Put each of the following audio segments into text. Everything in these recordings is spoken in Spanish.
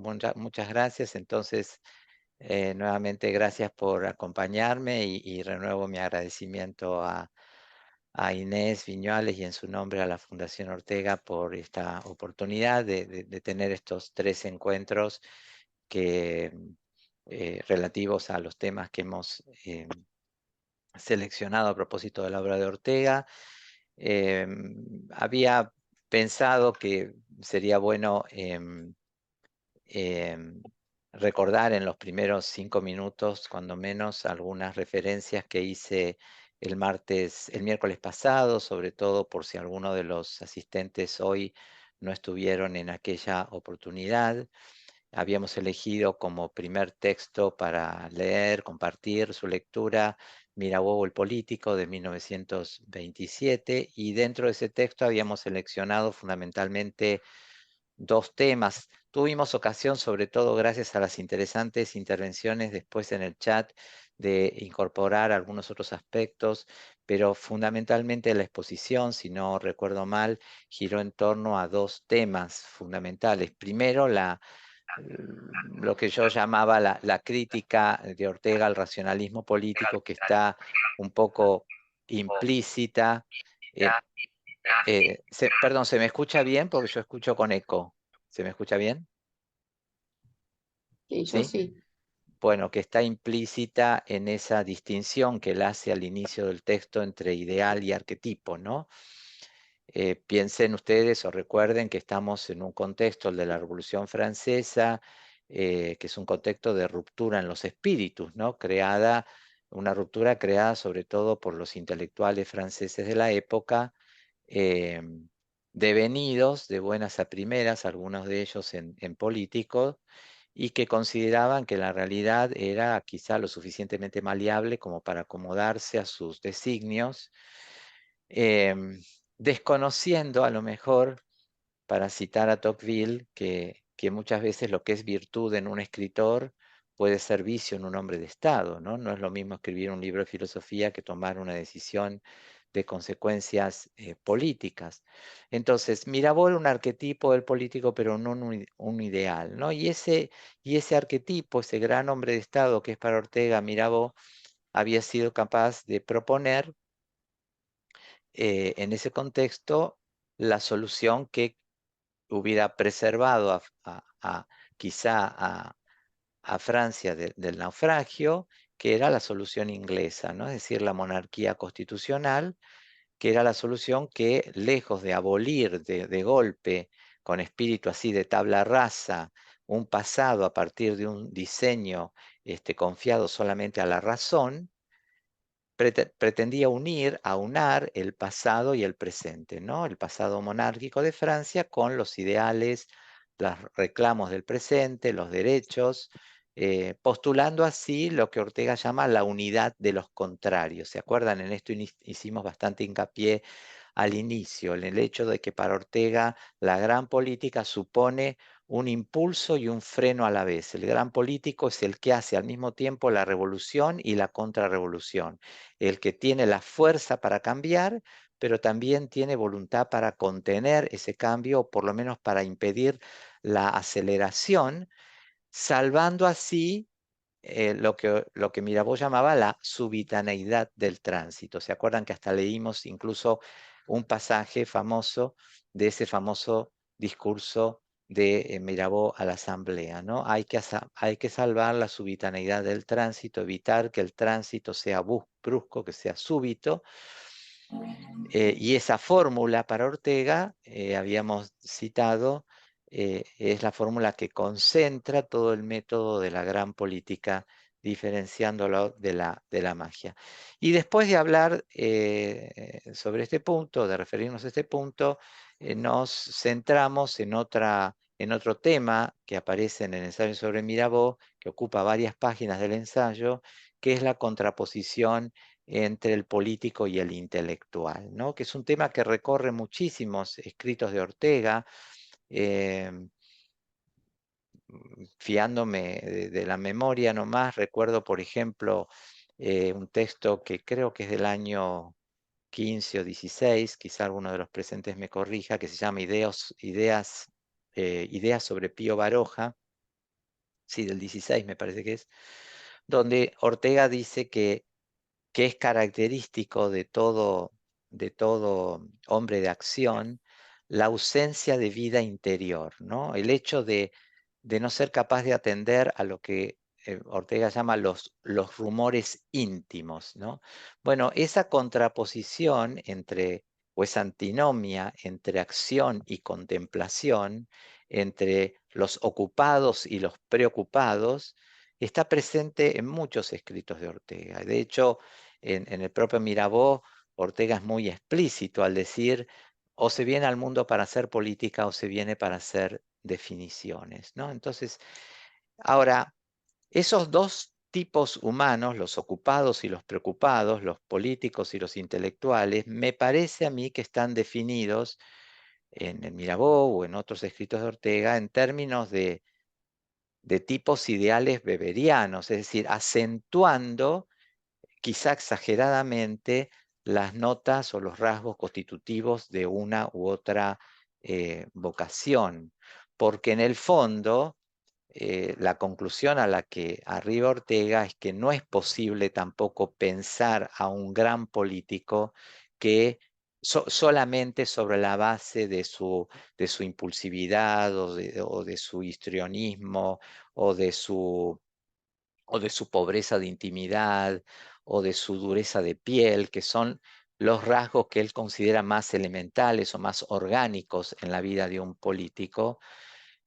Muchas gracias. Entonces, nuevamente gracias por acompañarme y renuevo mi agradecimiento a Inés Viñuales y en su nombre a la Fundación Ortega por esta oportunidad de tener estos tres encuentros que, relativos a los temas que hemos seleccionado a propósito de la obra de Ortega. Había pensado que sería bueno em, recordar en los primeros 5 minutos, cuando menos, algunas referencias que hice el miércoles pasado, sobre todo por si alguno de los asistentes hoy no estuvieron en aquella oportunidad. Habíamos elegido como primer texto para leer, compartir su lectura, Mirabeau el político de 1927, y dentro de ese texto habíamos seleccionado fundamentalmente dos temas. Tuvimos ocasión, sobre todo gracias a las interesantes intervenciones después en el chat, de incorporar algunos otros aspectos, pero fundamentalmente la exposición, si no recuerdo mal, giró en torno a dos temas fundamentales. Primero, lo que yo llamaba la crítica de Ortega al racionalismo político, que está un poco implícita. Perdón, ¿se me escucha bien? Porque yo escucho con eco. ¿Se me escucha bien? Sí, yo ¿Sí? sí. Bueno, que está implícita en esa distinción que él hace al inicio del texto entre ideal y arquetipo, ¿no? Piensen ustedes o recuerden que estamos en un contexto, el de la Revolución Francesa, que es un contexto de ruptura en los espíritus, ¿no? Una ruptura creada sobre todo por los intelectuales franceses de la época, eh, devenidos de buenas a primeras, algunos de ellos en políticos, y que consideraban que la realidad era quizá lo suficientemente maleable como para acomodarse a sus designios, em, desconociendo a lo mejor, para citar a Tocqueville, que muchas veces lo que es virtud en un escritor puede ser vicio en un hombre de Estado, ¿no? No es lo mismo escribir un libro de filosofía que tomar una decisión de consecuencias políticas. Entonces, Mirabeau era un arquetipo del político, pero no un ideal, ¿no? Y ese arquetipo, ese gran hombre de Estado que es para Ortega, Mirabeau, había sido capaz de proponer en ese contexto la solución que hubiera preservado quizá a Francia del naufragio, que era la solución inglesa, ¿no? Es decir, la monarquía constitucional, que era la solución que, lejos de abolir de golpe, con espíritu así de tabla rasa, un pasado a partir de un diseño confiado solamente a la razón, pretendía aunar el pasado y el presente, ¿no? El pasado monárquico de Francia con los ideales, los reclamos del presente, los derechos, postulando así lo que Ortega llama la unidad de los contrarios. ¿Se acuerdan? En esto hicimos bastante hincapié al inicio, en el hecho de que para Ortega la gran política supone un impulso y un freno a la vez. El gran político es el que hace al mismo tiempo la revolución y la contrarrevolución, el que tiene la fuerza para cambiar, pero también tiene voluntad para contener ese cambio, o por lo menos para impedir la aceleración, salvando así lo que Mirabeau llamaba la subitaneidad del tránsito. ¿Se acuerdan que hasta leímos incluso un pasaje famoso de ese famoso discurso de Mirabeau a la Asamblea, ¿no? Hay que salvar la subitaneidad del tránsito, evitar que el tránsito sea brusco, que sea súbito. Y esa fórmula para Ortega, habíamos citado, es la fórmula que concentra todo el método de la gran política, diferenciándolo de la magia. Y después de hablar sobre este punto, de referirnos a este punto, nos centramos en otro tema que aparece en el ensayo sobre Mirabeau, que ocupa varias páginas del ensayo, que es la contraposición entre el político y el intelectual, ¿no? Que es un tema que recorre muchísimos escritos de Ortega. eh, Fiándome de la memoria nomás, recuerdo, por ejemplo, un texto que creo que es del año 15 o 16, quizá alguno de los presentes me corrija, que se llama Ideas sobre Pío Baroja, sí, del 16 me parece que es, donde Ortega dice que es característico de todo hombre de acción, la ausencia de vida interior, ¿no? El hecho de no ser capaz de atender a lo que Ortega llama los rumores íntimos, ¿no? Bueno, esa contraposición entre, o esa antinomia entre acción y contemplación, entre los ocupados y los preocupados, está presente en muchos escritos de Ortega. De hecho, en el propio Mirabeau, Ortega es muy explícito al decir, o se viene al mundo para hacer política o se viene para hacer definiciones, ¿no? Entonces, ahora, esos dos tipos humanos, los ocupados y los preocupados, los políticos y los intelectuales, me parece a mí que están definidos en el Mirabeau o en otros escritos de Ortega en términos de tipos ideales beberianos, es decir, acentuando quizá exageradamente las notas o los rasgos constitutivos de una u otra vocación, porque en el fondo la conclusión a la que arriba Ortega es que no es posible tampoco pensar a un gran político que solamente sobre la base de su impulsividad o de su histrionismo o o de su pobreza de intimidad o de su dureza de piel, que son los rasgos que él considera más elementales o más orgánicos en la vida de un político,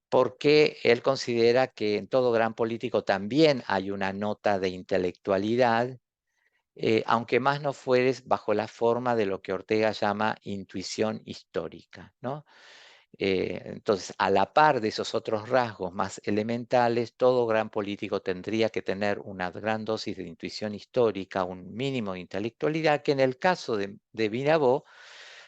porque él considera que en todo gran político también hay una nota de intelectualidad, aunque más no fueres bajo la forma de lo que Ortega llama intuición histórica, ¿no? Entonces, a la par de esos otros rasgos más elementales, todo gran político tendría que tener una gran dosis de intuición histórica, un mínimo de intelectualidad, que en el caso de Mirabeau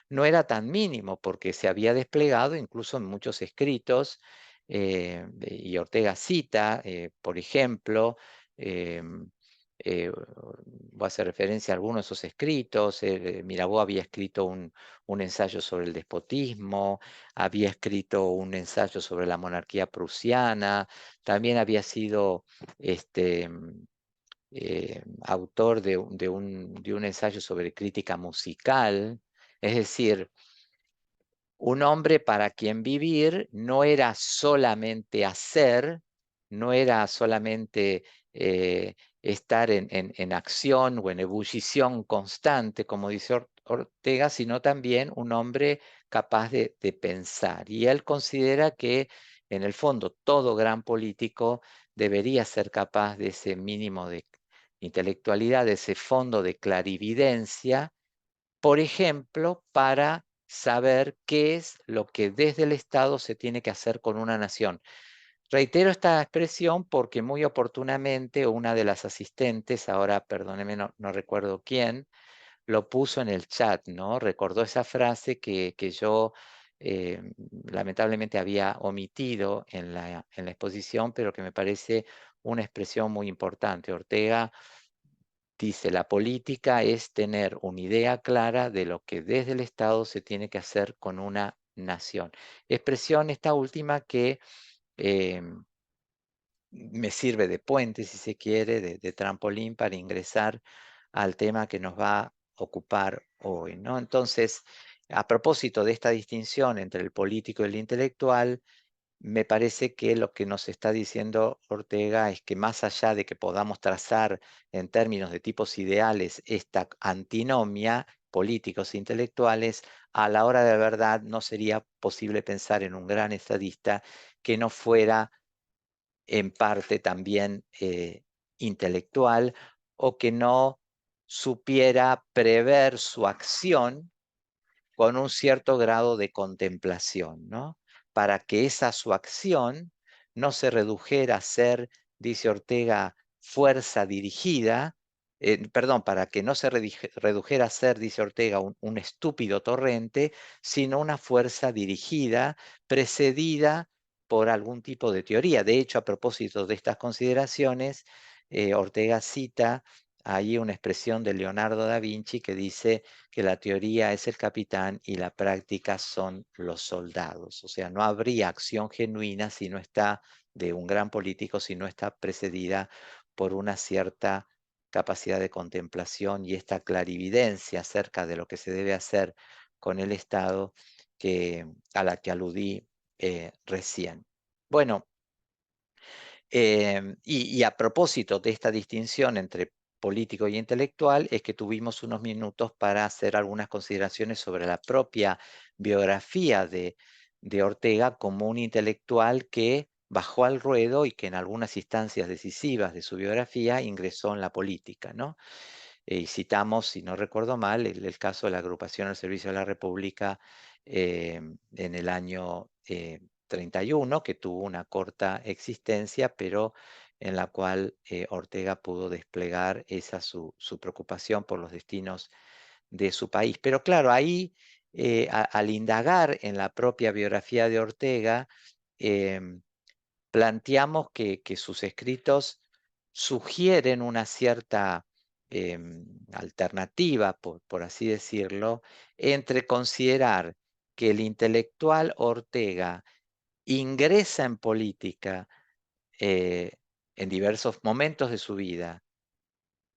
no era tan mínimo, porque se había desplegado incluso en muchos escritos, y Ortega cita, por ejemplo, em, voy a hacer referencia a algunos de esos escritos. Mirabeau había escrito un ensayo sobre el despotismo, había escrito un ensayo sobre la monarquía prusiana, también había sido este, autor de un ensayo sobre crítica musical. Es decir, un hombre para quien vivir no era solamente hacer, no era solamente estar en acción o en ebullición constante, como dice Ortega, sino también un hombre capaz de pensar. Y él considera que, en el fondo, todo gran político debería ser capaz de ese mínimo de intelectualidad, de ese fondo de clarividencia, por ejemplo, para saber qué es lo que desde el Estado se tiene que hacer con una nación. Reitero esta expresión porque muy oportunamente una de las asistentes, ahora perdóneme, no recuerdo quién, lo puso en el chat, ¿no? Recordó esa frase que yo eh, lamentablemente había omitido en la exposición, pero que me parece una expresión muy importante. Ortega dice, la política es tener una idea clara de lo que desde el Estado se tiene que hacer con una nación. Expresión esta última que eh, me sirve de puente, si se quiere, de trampolín para ingresar al tema que nos va a ocupar hoy, ¿no? Entonces, a propósito de esta distinción entre el político y el intelectual, me parece que lo que nos está diciendo Ortega es que más allá de que podamos trazar en términos de tipos ideales esta antinomia, políticos e intelectuales, a la hora de la verdad no sería posible pensar en un gran estadista que no fuera en parte también intelectual o que no supiera prever su acción con un cierto grado de contemplación, ¿no? Para que esa su acción no se redujera a ser, dice Ortega, fuerza dirigida, perdón, para que no se redujera a ser, dice Ortega, un estúpido torrente, sino una fuerza dirigida, precedida por algún tipo de teoría. De hecho, a propósito de estas consideraciones, Ortega cita ahí una expresión de Leonardo da Vinci que dice que la teoría es el capitán y la práctica son los soldados. O sea, no habría acción genuina si no está de un gran político si no está precedida por una cierta capacidad de contemplación y esta clarividencia acerca de lo que se debe hacer con el Estado a la que aludí recién. Bueno, y a propósito de esta distinción entre político y intelectual, es que tuvimos unos minutos para hacer algunas consideraciones sobre la propia biografía de Ortega como un intelectual que bajó al ruedo y que en algunas instancias decisivas de su biografía ingresó en la política, ¿no? Y citamos, si no recuerdo mal, el caso de la agrupación al servicio de la República en el año 31, que tuvo una corta existencia, pero en la cual Ortega pudo desplegar esa su preocupación por los destinos de su país. Pero claro, ahí, al indagar en la propia biografía de Ortega, em, planteamos que sus escritos sugieren una cierta alternativa, por así decirlo, entre considerar que el intelectual Ortega ingresa en política eh, en diversos momentos de su vida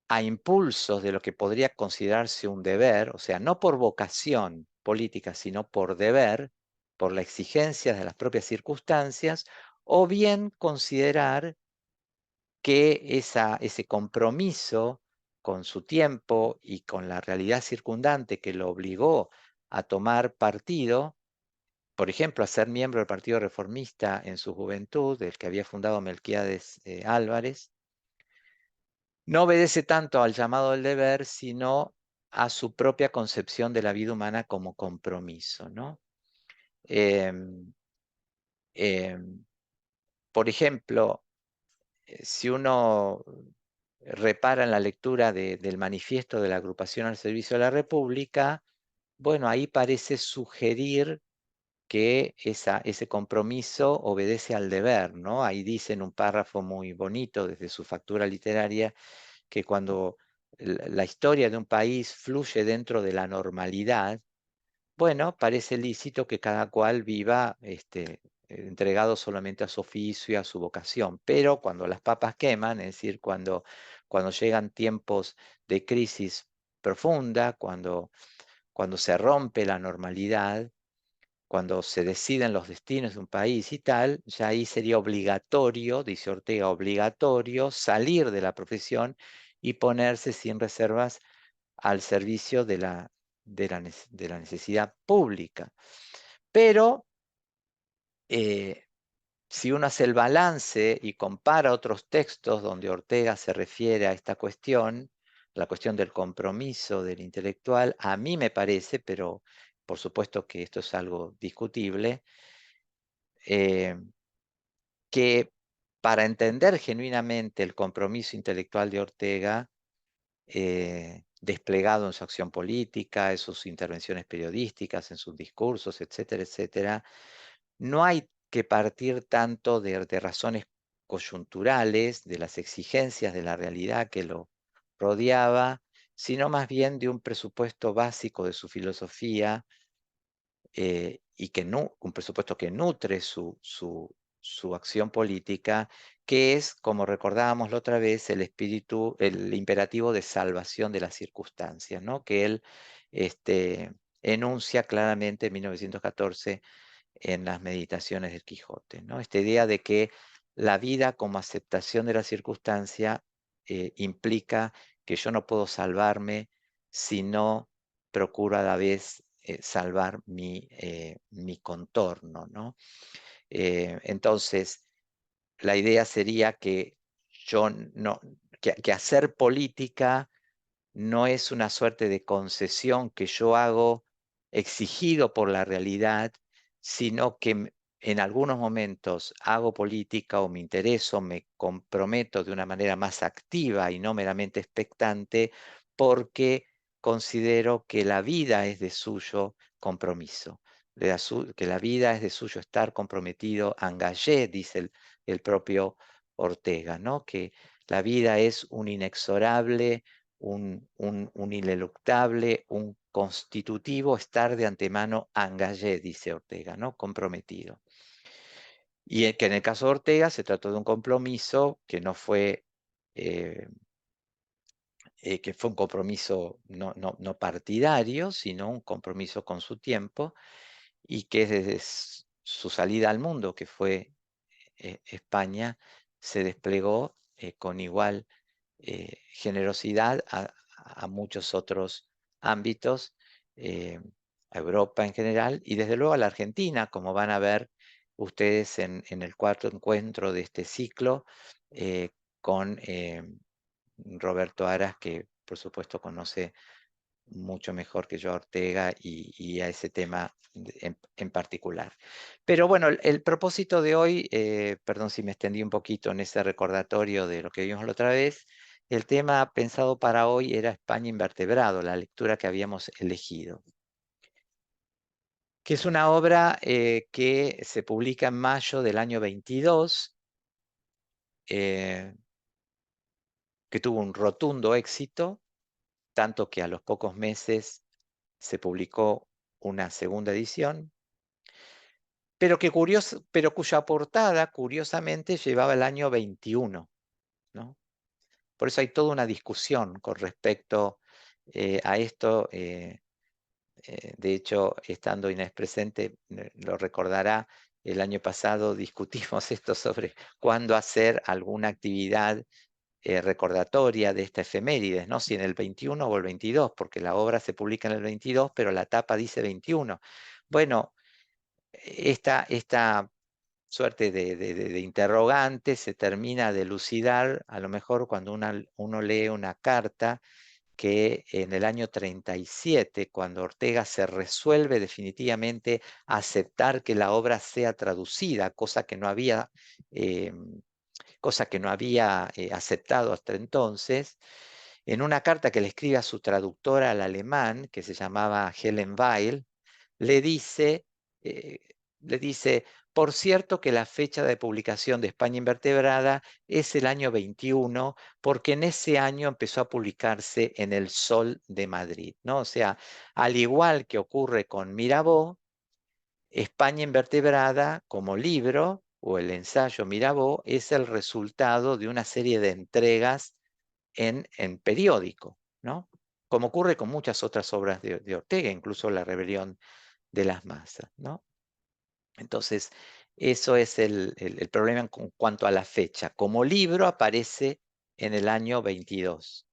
a impulsos de lo que podría considerarse un deber, o sea, no por vocación política, sino por deber, por la exigencia de las propias circunstancias, o bien considerar que ese compromiso con su tiempo y con la realidad circundante que lo obligó a tomar partido, por ejemplo, a ser miembro del Partido Reformista en su juventud, del que había fundado Melquiades Álvarez, no obedece tanto al llamado del deber, sino a su propia concepción de la vida humana como compromiso, ¿no? Em, em, por ejemplo, si uno repara en la lectura del manifiesto de la agrupación al servicio de la República, bueno, ahí parece sugerir que ese compromiso obedece al deber, ¿no? Ahí dice en un párrafo muy bonito desde su factura literaria que cuando la historia de un país fluye dentro de la normalidad, bueno, parece lícito que cada cual viva entregado solamente a su oficio y a su vocación, pero cuando las papas queman, es decir, cuando llegan tiempos de crisis profunda, cuando se rompe la normalidad, cuando se deciden los destinos de un país y tal, ya ahí sería obligatorio, dice Ortega, obligatorio salir de la profesión y ponerse sin reservas al servicio de la necesidad pública. Pero si uno hace el balance y compara otros textos donde Ortega se refiere a esta cuestión, la cuestión del compromiso del intelectual, a mí me parece, pero por supuesto que esto es algo discutible, eh, que para entender genuinamente el compromiso intelectual de Ortega, desplegado en su acción política, en sus intervenciones periodísticas, en sus discursos, etcétera, etcétera, no hay que partir tanto de razones coyunturales, de las exigencias de la realidad que lo rodeaba, sino más bien de un presupuesto básico de su filosofía y un presupuesto que nutre su acción política, que es, como recordábamos la otra vez, el imperativo de salvación de las circunstancias, ¿no? Que él enuncia claramente en 1914 en las meditaciones del Quijote, ¿no? Esta idea de que la vida como aceptación de la circunstancia implica que yo no puedo salvarme si no procuro a la vez salvar mi contorno, ¿no? Entonces, la idea sería que yo no, que hacer política no es una suerte de concesión que yo hago exigido por la realidad, sino que en algunos momentos hago política o me intereso, me comprometo de una manera más activa y no meramente expectante, porque considero que la vida es de suyo compromiso, que la vida es de suyo estar comprometido, engagé, dice el propio Ortega, ¿no? Que la vida es un inexorable, un ineluctable, un constitutivo estar de antemano engagé, dice Ortega, ¿no? Comprometido. y que en el caso de Ortega se trató de un compromiso que no fue, eh, que fue un compromiso no partidario, sino un compromiso con su tiempo, y que desde su salida al mundo, que fue España, se desplegó con igual generosidad a muchos otros ámbitos, eh, a Europa en general y desde luego a la Argentina, como van a ver ustedes en el cuarto encuentro de este ciclo, con Roberto Aras, que por supuesto conoce mucho mejor que yo a Ortega y a ese tema en particular. Pero bueno, el propósito de hoy, perdón si me extendí un poquito en ese recordatorio de lo que vimos la otra vez, el tema pensado para hoy era España invertebrado, la lectura que habíamos elegido, que es una obra que se publica en mayo del año 22, eh, que tuvo un rotundo éxito, tanto que a los pocos meses se publicó una segunda edición, pero cuya portada, curiosamente, llevaba el año 21, ¿no? Por eso hay toda una discusión con respecto a esto. De hecho, estando Inés presente, lo recordará, el año pasado discutimos esto sobre cuándo hacer alguna actividad recordatoria de esta efemérides, ¿no? Si en el 21 o el 22, porque la obra se publica en el 22, pero la tapa dice 21. Bueno, esta suerte de interrogante se termina de elucidar a lo mejor cuando uno lee una carta que en el año 37, cuando Ortega se resuelve definitivamente a aceptar que la obra sea traducida, eh, cosa que no había aceptado hasta entonces, en una carta que le escribe a su traductora al alemán, que se llamaba Helen Weil, le dice, eh, le dice, por cierto que la fecha de publicación de España Invertebrada es el año 21, porque en ese año empezó a publicarse en El Sol de Madrid, ¿no? O sea, al igual que ocurre con Mirabeau, España Invertebrada como libro o el ensayo Mirabeau es el resultado de una serie de entregas en periódico, ¿no? Como ocurre con muchas otras obras de Ortega, incluso La rebelión de las masas, ¿no? Entonces, eso es el problema en cuanto a la fecha. Como libro aparece en el año 22,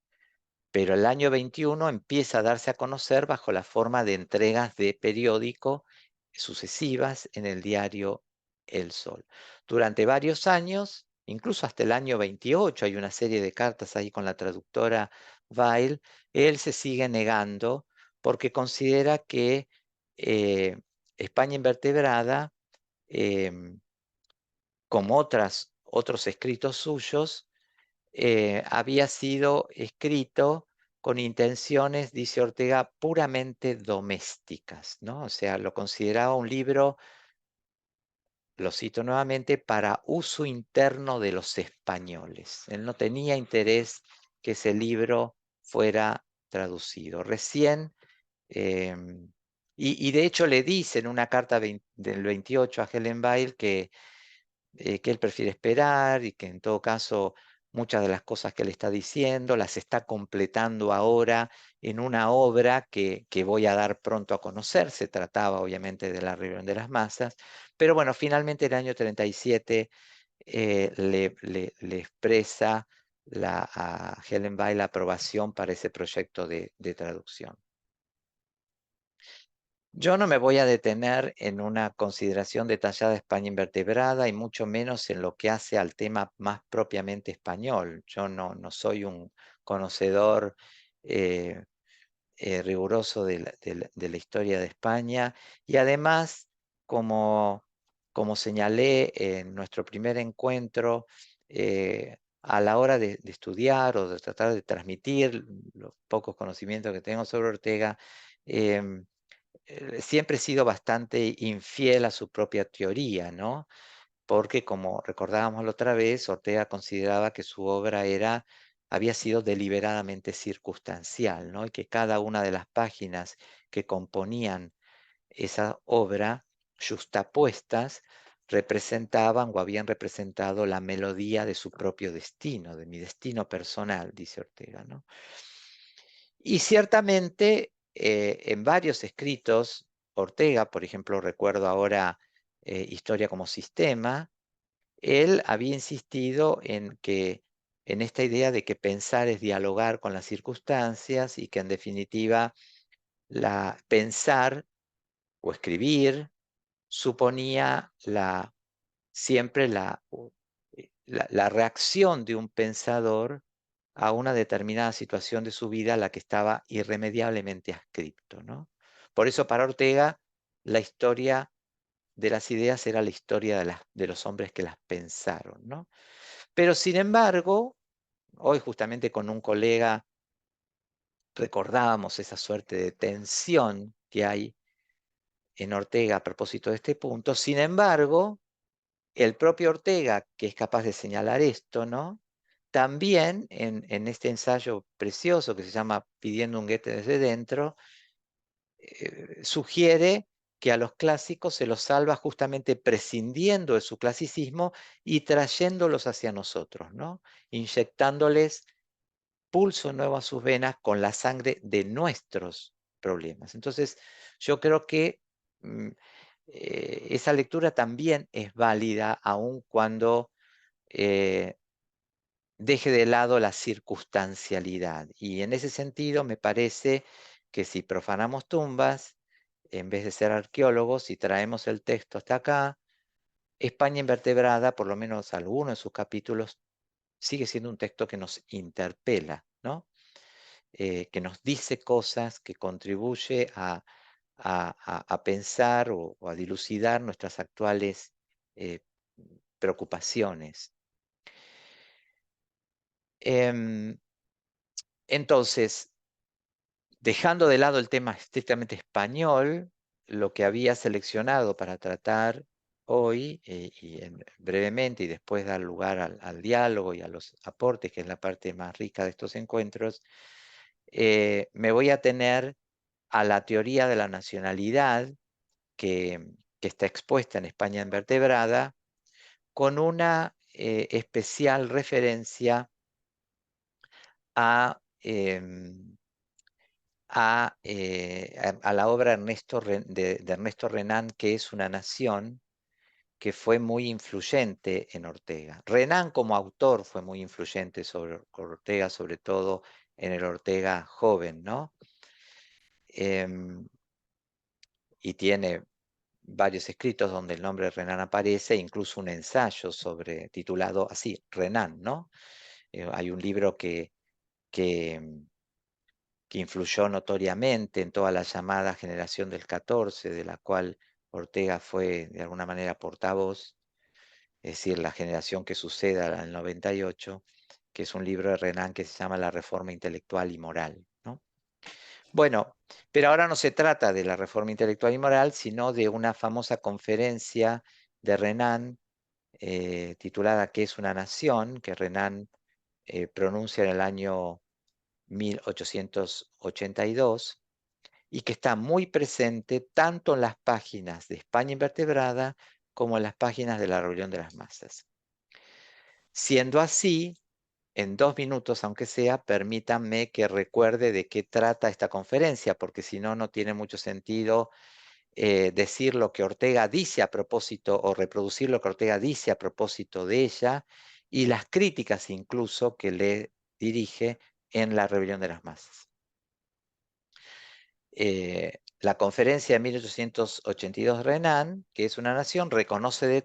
pero el año 21 empieza a darse a conocer bajo la forma de entregas de periódico sucesivas en el diario El Sol. Durante varios años, incluso hasta el año 28, hay una serie de cartas ahí con la traductora Weil, él se sigue negando porque considera que eh, España invertebrada, em, como otros escritos suyos, había sido escrito con intenciones, dice Ortega, puramente domésticas, ¿no? O sea, lo consideraba un libro, lo cito nuevamente, para uso interno de los españoles. Él no tenía interés que ese libro fuera traducido. Recién, em, y de hecho le dice en una carta del 28 a Helen Weil que él prefiere esperar y que en todo caso muchas de las cosas que le está diciendo las está completando ahora en una obra que voy a dar pronto a conocer. Se trataba obviamente de La rebelión de las masas, pero bueno, finalmente en el año 37 le expresa a Helen Bay la aprobación para ese proyecto de traducción. Yo no me voy a detener en una consideración detallada de España invertebrada y mucho menos en lo que hace al tema más propiamente español. Yo no soy un conocedor eh, riguroso de la historia de España y además, como señalé en nuestro primer encuentro, a la hora de estudiar o de tratar de transmitir los pocos conocimientos que tengo sobre Ortega, em, siempre he sido bastante infiel a su propia teoría, ¿no? Porque como recordábamos la otra vez, Ortega consideraba que su obra había sido deliberadamente circunstancial, ¿no? Y que cada una de las páginas que componían esa obra, justapuestas, representaban o habían representado la melodía de su propio destino, de mi destino personal, dice Ortega, ¿no? Y ciertamente en varios escritos, Ortega, por ejemplo, recuerdo ahora Historia como Sistema, él había insistido en esta idea de que pensar es dialogar con las circunstancias y que en definitiva pensar o escribir suponía siempre la reacción de un pensador a una determinada situación de su vida a la que estaba irremediablemente adscripto, ¿no? Por eso para Ortega la historia de las ideas era la historia de los hombres que las pensaron, ¿no? Pero sin embargo, hoy justamente con un colega recordábamos esa suerte de tensión que hay en Ortega a propósito de este punto. Sin embargo, el propio Ortega, que es capaz de señalar esto, ¿no? También en este ensayo precioso que se llama Pidiendo un Goethe desde dentro, sugiere que a los clásicos se los salva justamente prescindiendo de su clasicismo y trayéndolos hacia nosotros, ¿no? Inyectándoles pulso nuevo a sus venas con la sangre de nuestros problemas. Entonces, yo creo que esa lectura también es válida aun cuando deje de lado la circunstancialidad. Y en ese sentido me parece que si profanamos tumbas, en vez de ser arqueólogos, y traemos el texto hasta acá, España invertebrada, por lo menos algunos de sus capítulos, sigue siendo un texto que nos interpela, ¿no? Que nos dice cosas, que contribuye a pensar o a dilucidar nuestras actuales eh, preocupaciones. Em, entonces, dejando de lado el tema estrictamente español, lo que había seleccionado para tratar hoy, brevemente, y después dar lugar al diálogo y a los aportes, que es la parte más rica de estos encuentros, me voy a tener a la teoría de la nacionalidad que está expuesta en España invertebrada, con una especial referencia a, a la obra de Ernesto Renan, que es Una nación, que fue muy influyente en Ortega. Renan como autor fue muy influyente sobre Ortega, sobre todo en el Ortega joven, ¿no? Y tiene varios escritos donde el nombre de Renan aparece, incluso un ensayo titulado así, Renan, ¿no? Hay un libro que, que influyó notoriamente en toda la llamada generación del 14, de la cual Ortega fue de alguna manera portavoz, es decir, la generación que sucede al 98, que es un libro de Renan que se llama La Reforma Intelectual y Moral, ¿no? Bueno, pero ahora no se trata de la reforma intelectual y moral, sino de una famosa conferencia de Renan titulada ¿Qué es una nación?, que Renan pronuncia en el año 1882 y que está muy presente tanto en las páginas de España invertebrada como en las páginas de la Rebelión de las Masas. Siendo así, en 2 minutos, aunque sea, permítanme que recuerde de qué trata esta conferencia, porque si no, no tiene mucho sentido decir lo que Ortega dice a propósito o reproducir lo que Ortega dice a propósito de ella y las críticas incluso que le dirige en la Rebelión de las Masas. La conferencia de 1882 Renan, que es una nación, reconoce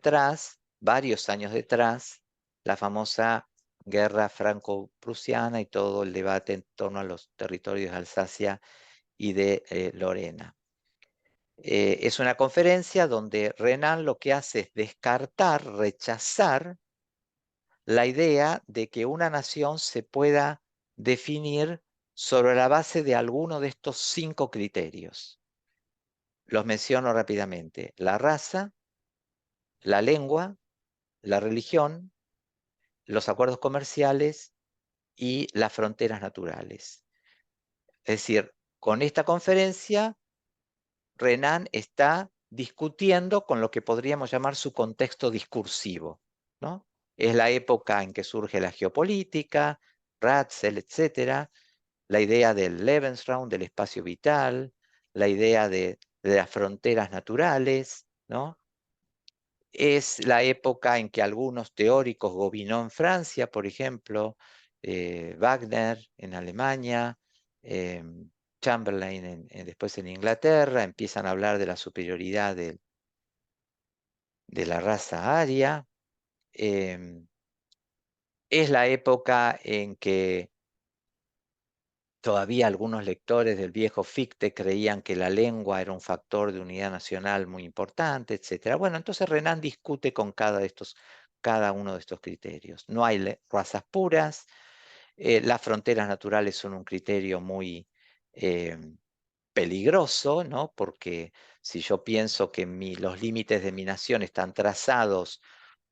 varios años detrás, la famosa guerra franco-prusiana y todo el debate en torno a los territorios de Alsacia y de Lorena. Es una conferencia donde Renan lo que hace es descartar, rechazar la idea de que una nación se pueda definir sobre la base de alguno de estos 5 criterios. Los menciono rápidamente: la raza, la lengua, la religión, los acuerdos comerciales y las fronteras naturales. Es decir, con esta conferencia, Renan está discutiendo con lo que podríamos llamar su contexto discursivo, ¿no? Es la época en que surge la geopolítica, Ratzel, etcétera, la idea del Lebensraum, del espacio vital, la idea de las fronteras naturales, ¿no? Es la época en que algunos teóricos, Gobineau en Francia, por ejemplo, Wagner en Alemania, eh, Chamberlain después en Inglaterra, empiezan a hablar de la superioridad de la raza aria. Es la época en que todavía algunos lectores del viejo Fichte creían que la lengua era un factor de unidad nacional muy importante, etc. Bueno, entonces Renan discute con cada uno de estos criterios. No hay razas puras, las fronteras naturales son un criterio muy eh, peligroso, ¿no? Porque si yo pienso que los límites de mi nación están trazados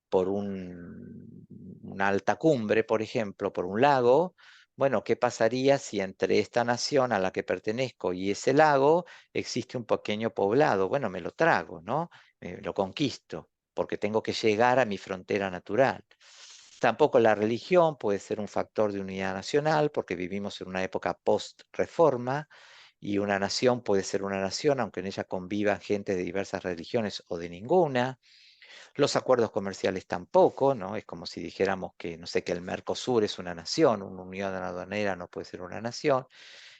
por una alta cumbre, por ejemplo, por un lago, bueno, ¿qué pasaría si entre esta nación a la que pertenezco y ese lago existe un pequeño poblado? Bueno, me lo trago, ¿no? Lo conquisto, porque tengo que llegar a mi frontera natural. Tampoco la religión puede ser un factor de unidad nacional, porque vivimos en una época post-reforma, y una nación puede ser una nación, aunque en ella convivan gente de diversas religiones o de ninguna. Los acuerdos comerciales tampoco, ¿no? Es como si dijéramos que, no sé, que el Mercosur es una nación, una unión aduanera no puede ser una nación,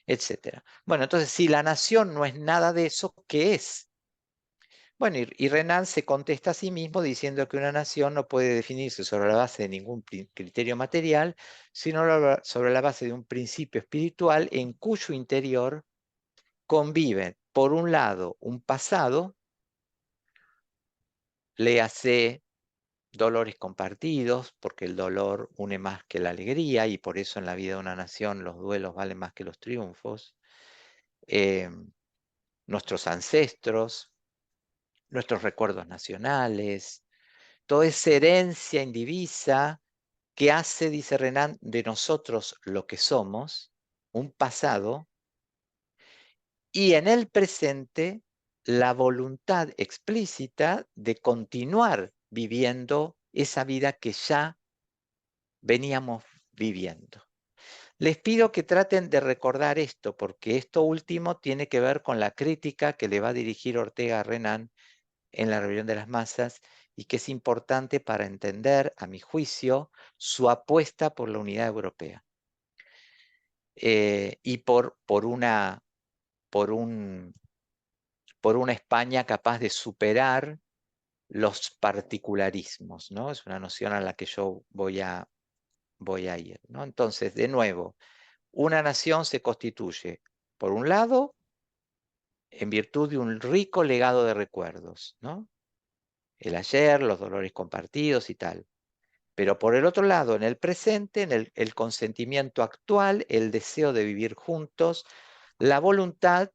etcétera. Bueno, entonces, si la nación no es nada de eso, ¿qué es? Bueno, y Renan se contesta a sí mismo diciendo que una nación no puede definirse sobre la base de ningún criterio material, sino sobre la base de un principio espiritual en cuyo interior conviven, por un lado, un pasado, léase dolores compartidos, porque el dolor une más que la alegría y por eso en la vida de una nación los duelos valen más que los triunfos. eh, Nuestros ancestros, nuestros recuerdos nacionales, toda esa herencia indivisa que hace, dice Renan, de nosotros lo que somos, un pasado, y en el presente la voluntad explícita de continuar viviendo esa vida que ya veníamos viviendo. Les pido que traten de recordar esto, porque esto último tiene que ver con la crítica que le va a dirigir Ortega a Renan en la rebelión de las masas y que es importante para entender, a mi juicio, su apuesta por la unidad europea y por, un, por una España capaz de superar los particularismos, ¿no? Es una noción a la que yo voy a ir, ¿no? Entonces, de nuevo, una nación se constituye, por un lado, en virtud de un rico legado de recuerdos, ¿no? El ayer, los dolores compartidos y tal. Pero por el otro lado, en el presente, en el consentimiento actual, el deseo de vivir juntos, la voluntad,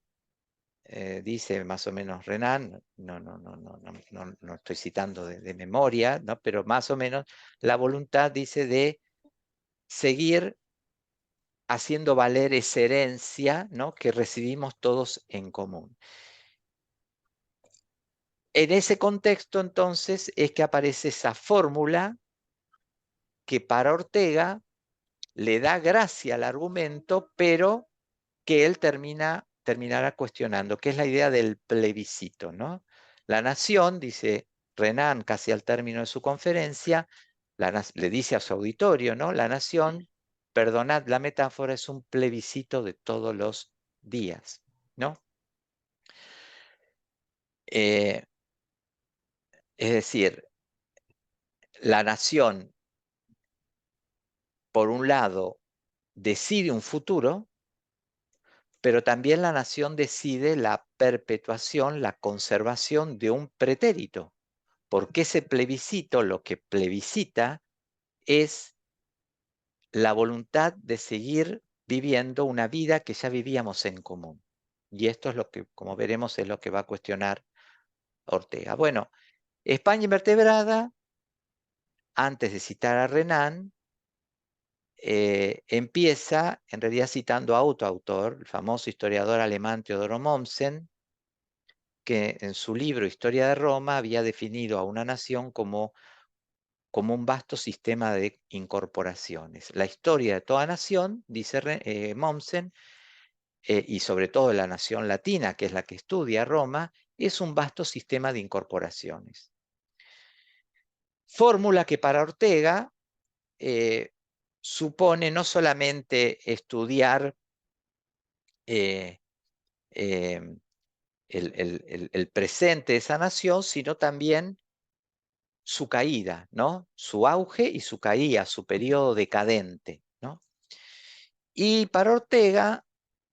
dice más o menos Renan, no estoy citando de memoria, ¿no? Pero más o menos la voluntad dice de seguir haciendo valer esa herencia, ¿no? Que recibimos todos en común. En ese contexto, entonces, es que aparece esa fórmula que para Ortega le da gracia al argumento, pero que él terminará cuestionando, que es la idea del plebiscito, ¿no? La nación, dice Renan casi al término de su conferencia, le dice a su auditorio, ¿no? La nación, perdonad la metáfora, es un plebiscito de todos los días, ¿no? Eh, es decir, la nación, por un lado, decide un futuro, pero también la nación decide la perpetuación, la conservación de un pretérito, porque ese plebiscito lo que plebiscita es la voluntad de seguir viviendo una vida que ya vivíamos en común. Y esto es lo que, como veremos, es lo que va a cuestionar Ortega. Bueno, España invertebrada, antes de citar a Renan, empieza en realidad citando a otro autor, el famoso historiador alemán Theodor Mommsen, que en su libro Historia de Roma había definido a una nación como un vasto sistema de incorporaciones. La historia de toda nación, dice Mommsen, y sobre todo de la nación latina, que es la que estudia Roma, es un vasto sistema de incorporaciones. Fórmula que para Ortega supone no solamente estudiar eh, eh, el presente de esa nación, sino también su caída, ¿no? Su auge y su caída, su periodo decadente, ¿no? Y para Ortega,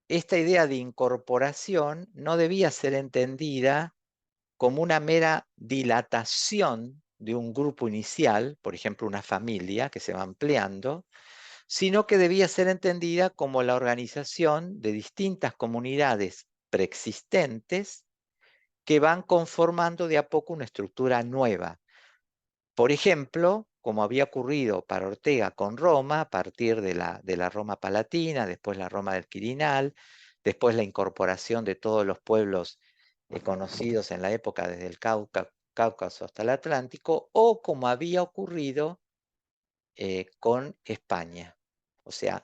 esta idea de incorporación no debía ser entendida como una mera dilatación de un grupo inicial, por ejemplo, una familia que se va ampliando, sino que debía ser entendida como la organización de distintas comunidades preexistentes que van conformando de a poco una estructura nueva. Por ejemplo, como había ocurrido para Ortega con Roma, a partir de la Roma palatina, después la Roma del Quirinal, después la incorporación de todos los pueblos conocidos en la época desde el Cáucaso hasta el Atlántico, o como había ocurrido con España. O sea,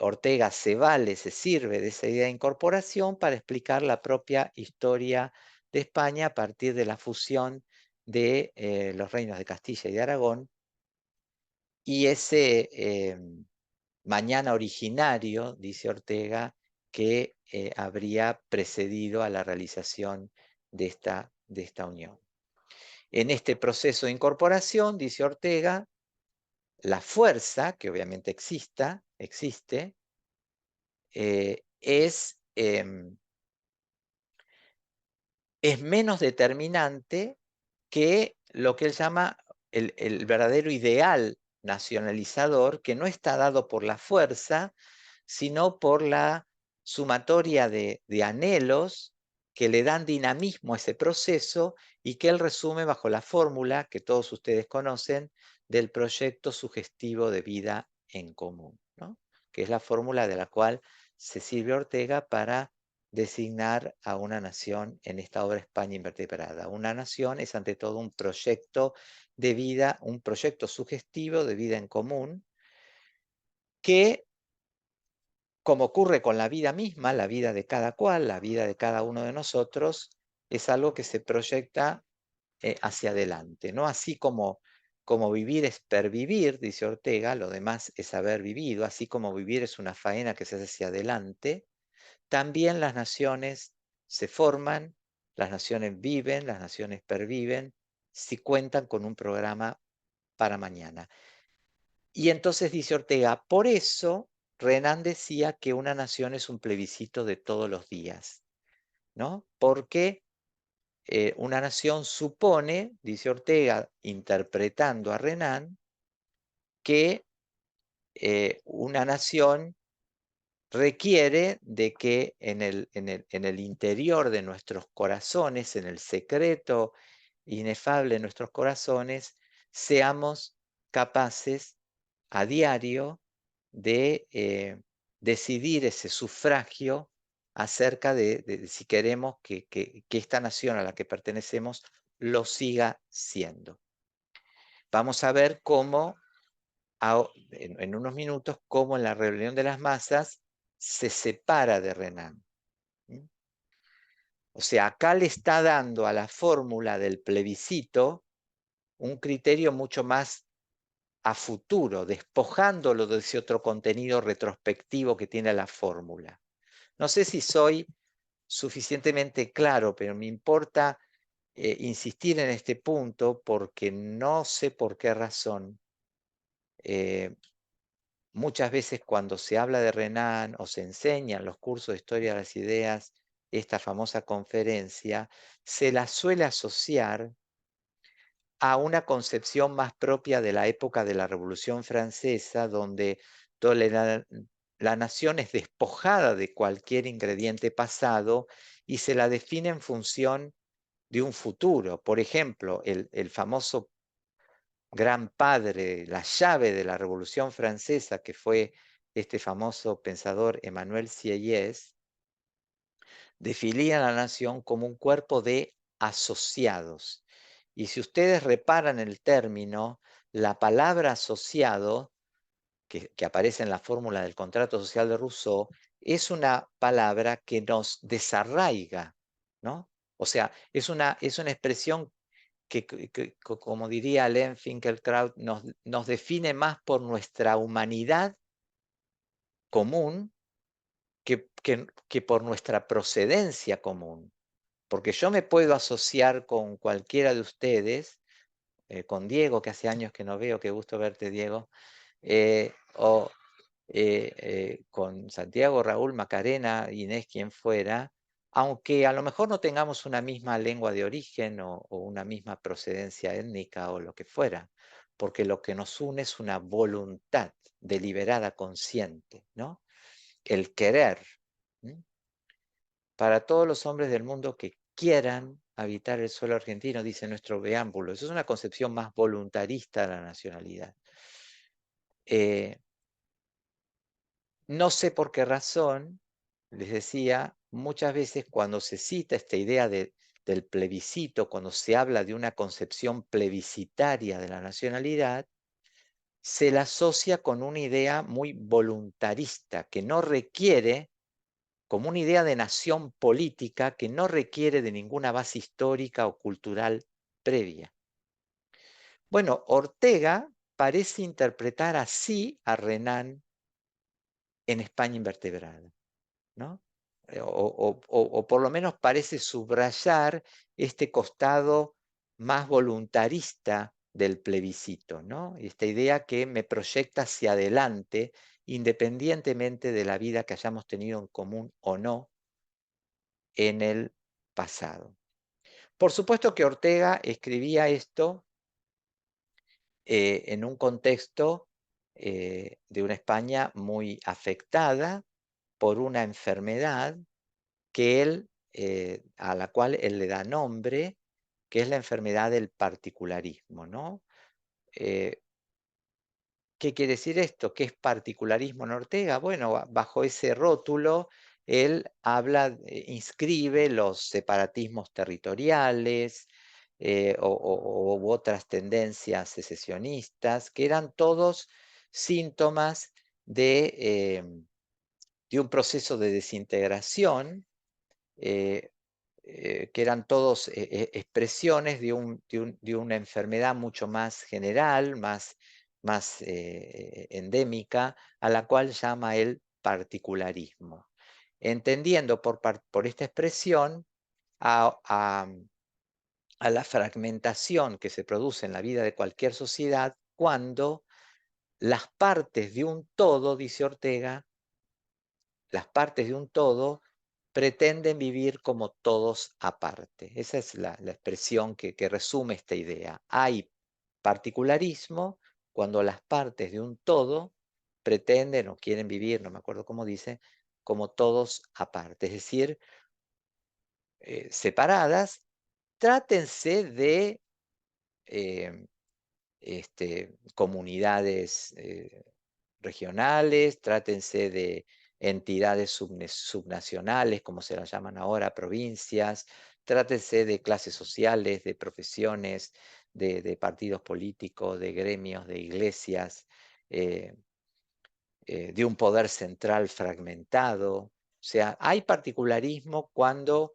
Ortega se vale, se sirve de esa idea de incorporación para explicar la propia historia de España a partir de la fusión de los reinos de Castilla y de Aragón y ese mañana originario, dice Ortega, que habría precedido a la realización de esta unión. En este proceso de incorporación, dice Ortega, la fuerza, que obviamente existe, es menos determinante que lo que él llama el verdadero ideal nacionalizador, que no está dado por la fuerza, sino por la sumatoria de anhelos que le dan dinamismo a ese proceso y que él resume bajo la fórmula que todos ustedes conocen del proyecto sugestivo de vida en común, ¿no? Que es la fórmula de la cual se sirve Ortega para designar a una nación en esta obra España invertebrada. Una nación es ante todo un proyecto de vida, un proyecto sugestivo de vida en común que, como ocurre con la vida misma, la vida de cada cual, la vida de cada uno de nosotros, es algo que se proyecta hacia adelante, ¿no? Así como vivir es pervivir, dice Ortega, lo demás es haber vivido, así como vivir es una faena que se hace hacia adelante, también las naciones se forman, las naciones viven, las naciones perviven, si cuentan con un programa para mañana. Y entonces dice Ortega, por eso Renan decía que una nación es un plebiscito de todos los días, ¿no? Porque una nación supone, dice Ortega, interpretando a Renan, que una nación requiere de que en el interior de nuestros corazones, en el secreto inefable de nuestros corazones, seamos capaces a diario de decidir ese sufragio acerca de si queremos que esta nación a la que pertenecemos lo siga siendo. Vamos a ver cómo en unos minutos cómo en la rebelión de las masas se separa de Renan. O sea, acá le está dando a la fórmula del plebiscito un criterio mucho más a futuro, despojándolo de ese otro contenido retrospectivo que tiene la fórmula. No sé si soy suficientemente claro, pero me importa insistir en este punto porque no sé por qué razón eh, muchas veces cuando se habla de Renan o se enseña en los cursos de Historia de las Ideas, esta famosa conferencia, se la suele asociar a una concepción más propia de la época de la Revolución Francesa, donde la nación es despojada de cualquier ingrediente pasado y se la define en función de un futuro. Por ejemplo, el famoso gran padre, la llave de la Revolución Francesa, que fue este famoso pensador Emmanuel Sieyès, definían a la nación como un cuerpo de asociados. Y si ustedes reparan el término, la palabra asociado, que aparece en la fórmula del contrato social de Rousseau, es una palabra que nos desarraiga, ¿no? O sea, es una expresión como diría Len Finkielkraut, nos define más por nuestra humanidad común que por nuestra procedencia común. Porque yo me puedo asociar con cualquiera de ustedes, con Diego, que hace años que no veo, qué gusto verte, Diego, o con Santiago, Raúl, Macarena, Inés, quien fuera, aunque a lo mejor no tengamos una misma lengua de origen o una misma procedencia étnica o lo que fuera, porque lo que nos une es una voluntad deliberada, consciente, ¿no? El querer. ¿Mm? Para todos los hombres del mundo que quieran habitar el suelo argentino, dice nuestro preámbulo. Eso es una concepción más voluntarista de la nacionalidad. No sé por qué razón, les decía, muchas veces cuando se cita esta idea del plebiscito, cuando se habla de una concepción plebiscitaria de la nacionalidad, se la asocia con una idea muy voluntarista, que no requiere, como una idea de nación política, que no requiere de ninguna base histórica o cultural previa. Bueno, Ortega parece interpretar así a Renan en España invertebrada, ¿no? O por lo menos parece subrayar este costado más voluntarista del plebiscito, ¿no? Esta idea que me proyecta hacia adelante, independientemente de la vida que hayamos tenido en común o no en el pasado. Por supuesto que Ortega escribía esto en un contexto de una España muy afectada por una enfermedad que a la cual él le da nombre, que es la enfermedad del particularismo, ¿no? Eh, ¿Qué quiere decir esto? ¿Qué es particularismo en Ortega? Bueno, bajo ese rótulo, él habla, inscribe los separatismos territoriales u otras tendencias secesionistas, que eran todos síntomas de un proceso de desintegración que eran todos expresiones de una enfermedad mucho más general, más endémica, a la cual llama el particularismo. Entendiendo por esta expresión a la fragmentación que se produce en la vida de cualquier sociedad cuando las partes de un todo, dice Ortega, las partes de un todo pretenden vivir como todos aparte. Esa es la expresión que resume esta idea. Hay particularismo cuando las partes de un todo pretenden o quieren vivir, no me acuerdo cómo dice, como todos aparte. Es decir, separadas, trátense de comunidades regionales, trátense de entidades subnacionales, como se las llaman ahora, provincias, trátense de clases sociales, de profesiones, de partidos políticos, de gremios, de iglesias, eh, de un poder central fragmentado. O sea, hay particularismo cuando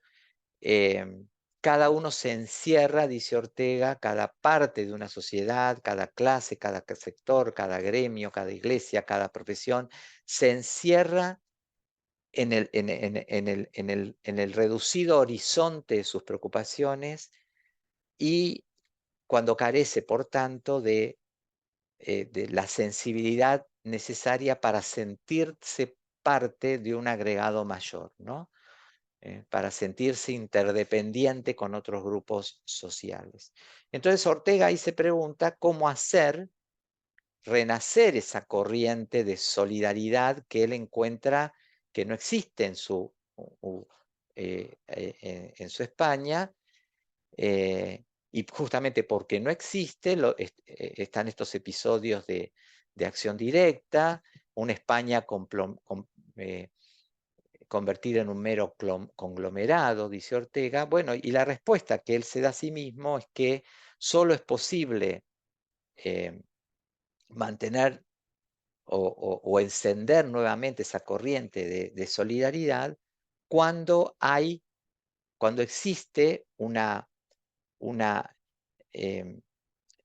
cada uno se encierra, dice Ortega, cada parte de una sociedad, cada clase, cada sector, cada gremio, cada iglesia, cada profesión, se encierra en el reducido horizonte de sus preocupaciones y cuando carece, por tanto, de la sensibilidad necesaria para sentirse parte de un agregado mayor, ¿no? Para sentirse interdependiente con otros grupos sociales. Entonces Ortega ahí se pregunta cómo hacer renacer esa corriente de solidaridad que él encuentra que no existe en su España, y justamente porque no existe, están estos episodios de acción directa, una España convertir en un mero conglomerado, dice Ortega. Bueno, y la respuesta que él se da a sí mismo es que solo es posible mantener o encender nuevamente esa corriente de solidaridad cuando cuando existe una, em,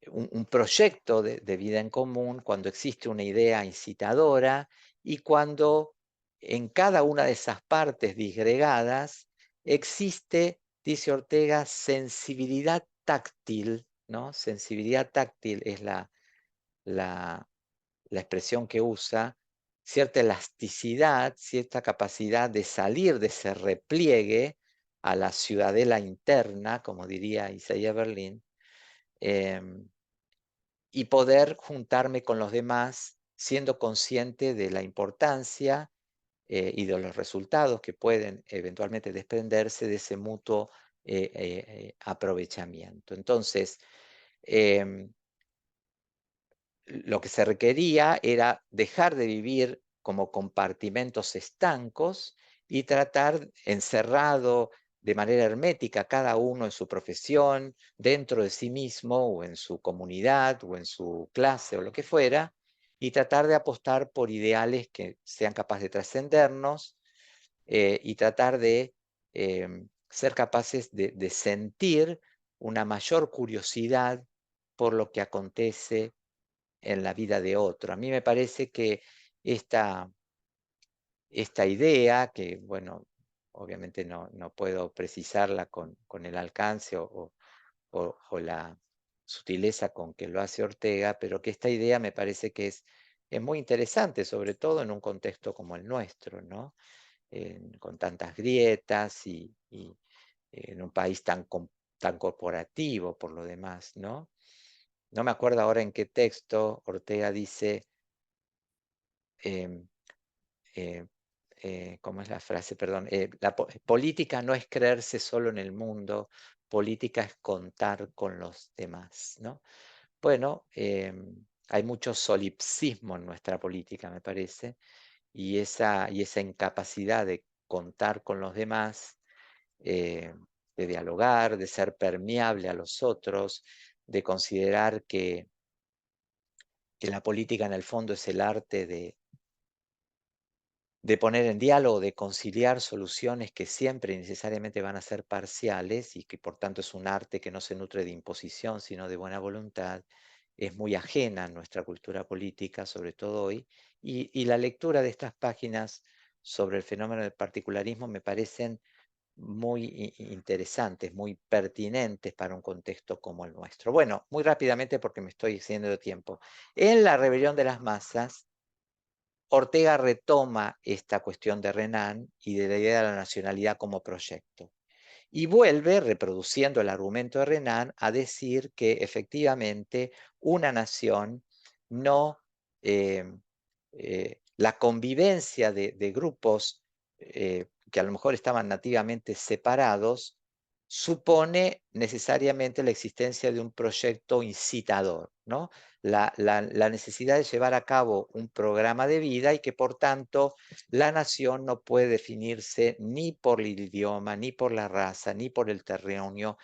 un proyecto de vida en común, cuando existe una idea incitadora y cuando en cada una de esas partes disgregadas existe, dice Ortega, sensibilidad táctil, ¿no? Sensibilidad táctil es la, la expresión que usa, cierta elasticidad, cierta capacidad de salir de ese repliegue a la ciudadela interna, como diría Isaías Berlín, y poder juntarme con los demás siendo consciente de la importancia y de los resultados que pueden eventualmente desprenderse de ese mutuo aprovechamiento. Entonces, em, lo que se requería era dejar de vivir como compartimentos estancos y tratar encerrado de manera hermética cada uno en su profesión, dentro de sí mismo o en su comunidad o en su clase o lo que fuera, y tratar de apostar por ideales que sean capaces de trascendernos y tratar de ser capaces de sentir una mayor curiosidad por lo que acontece en la vida de otro. A mí me parece que esta, esta idea, que bueno, obviamente no puedo precisarla con el alcance o la sutileza con que lo hace Ortega, pero que esta idea me parece que es muy interesante, sobre todo en un contexto como el nuestro, ¿no? Con tantas grietas y en un país tan corporativo por lo demás, ¿no? No me acuerdo ahora en qué texto Ortega dice, em, eh, ¿cómo es la frase? Perdón, política no es creerse solo en el mundo, política es contar con los demás, ¿no? Bueno, hay mucho solipsismo en nuestra política, me parece, y esa incapacidad de contar con los demás, eh, de dialogar, de ser permeable a los otros, de considerar que la política en el fondo es el arte de poner en diálogo, de conciliar soluciones que siempre necesariamente van a ser parciales y que por tanto es un arte que no se nutre de imposición, sino de buena voluntad, es muy ajena a nuestra cultura política, sobre todo hoy, y la lectura de estas páginas sobre el fenómeno del particularismo me parecen muy interesantes, muy pertinentes para un contexto como el nuestro. Bueno, muy rápidamente porque me estoy excediendo de tiempo. En la rebelión de las masas, Ortega retoma esta cuestión de Renan y de la idea de la nacionalidad como proyecto. Y vuelve, reproduciendo el argumento de Renan, a decir que efectivamente una nación no, eh, la convivencia de grupos que a lo mejor estaban nativamente separados, supone necesariamente la existencia de un proyecto incitador, ¿no? La necesidad de llevar a cabo un programa de vida y que por tanto la nación no puede definirse ni por el idioma, ni por la raza, ni por el terruño,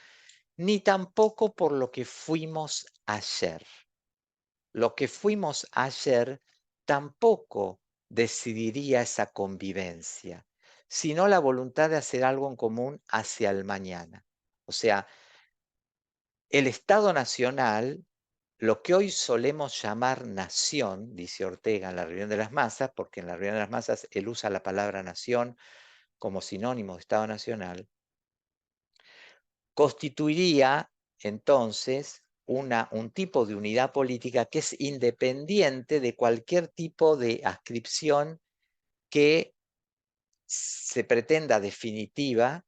ni tampoco por lo que fuimos ayer. Lo que fuimos ayer tampoco decidiría esa convivencia, sino la voluntad de hacer algo en común hacia el mañana. O sea, el Estado Nacional, lo que hoy solemos llamar nación, dice Ortega en la reunión de las masas, porque en la reunión de las masas él usa la palabra nación como sinónimo de Estado Nacional, constituiría entonces un tipo de unidad política que es independiente de cualquier tipo de adscripción que se pretenda definitiva,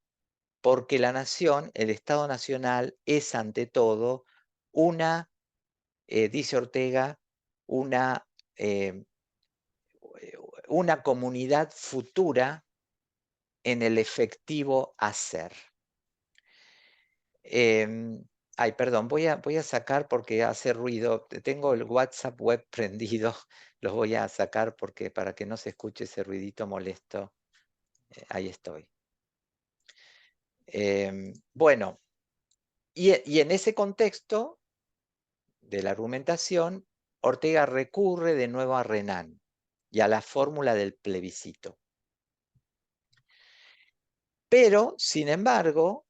porque la nación, el Estado Nacional, es ante todo una, dice Ortega, una, eh, una comunidad futura en el efectivo hacer. Ay, perdón, voy a sacar porque hace ruido. Tengo el WhatsApp web prendido. Los voy a sacar porque para que no se escuche ese ruidito molesto. Ahí estoy. Bueno, y en ese contexto de la argumentación, Ortega recurre de nuevo a Renan y a la fórmula del plebiscito. Pero, sin embargo,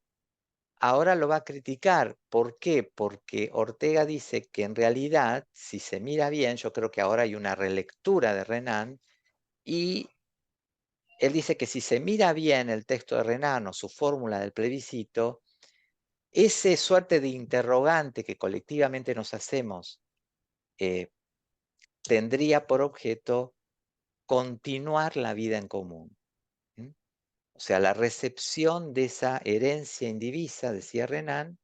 ahora lo va a criticar. ¿Por qué? Porque Ortega dice que en realidad, si se mira bien, yo creo que ahora hay una relectura de Renan, y él dice que si se mira bien el texto de Renan o su fórmula del plebiscito, ese suerte de interrogante que colectivamente nos hacemos eh, tendría por objeto continuar la vida en común. O sea, la recepción de esa herencia indivisa, decía Renan,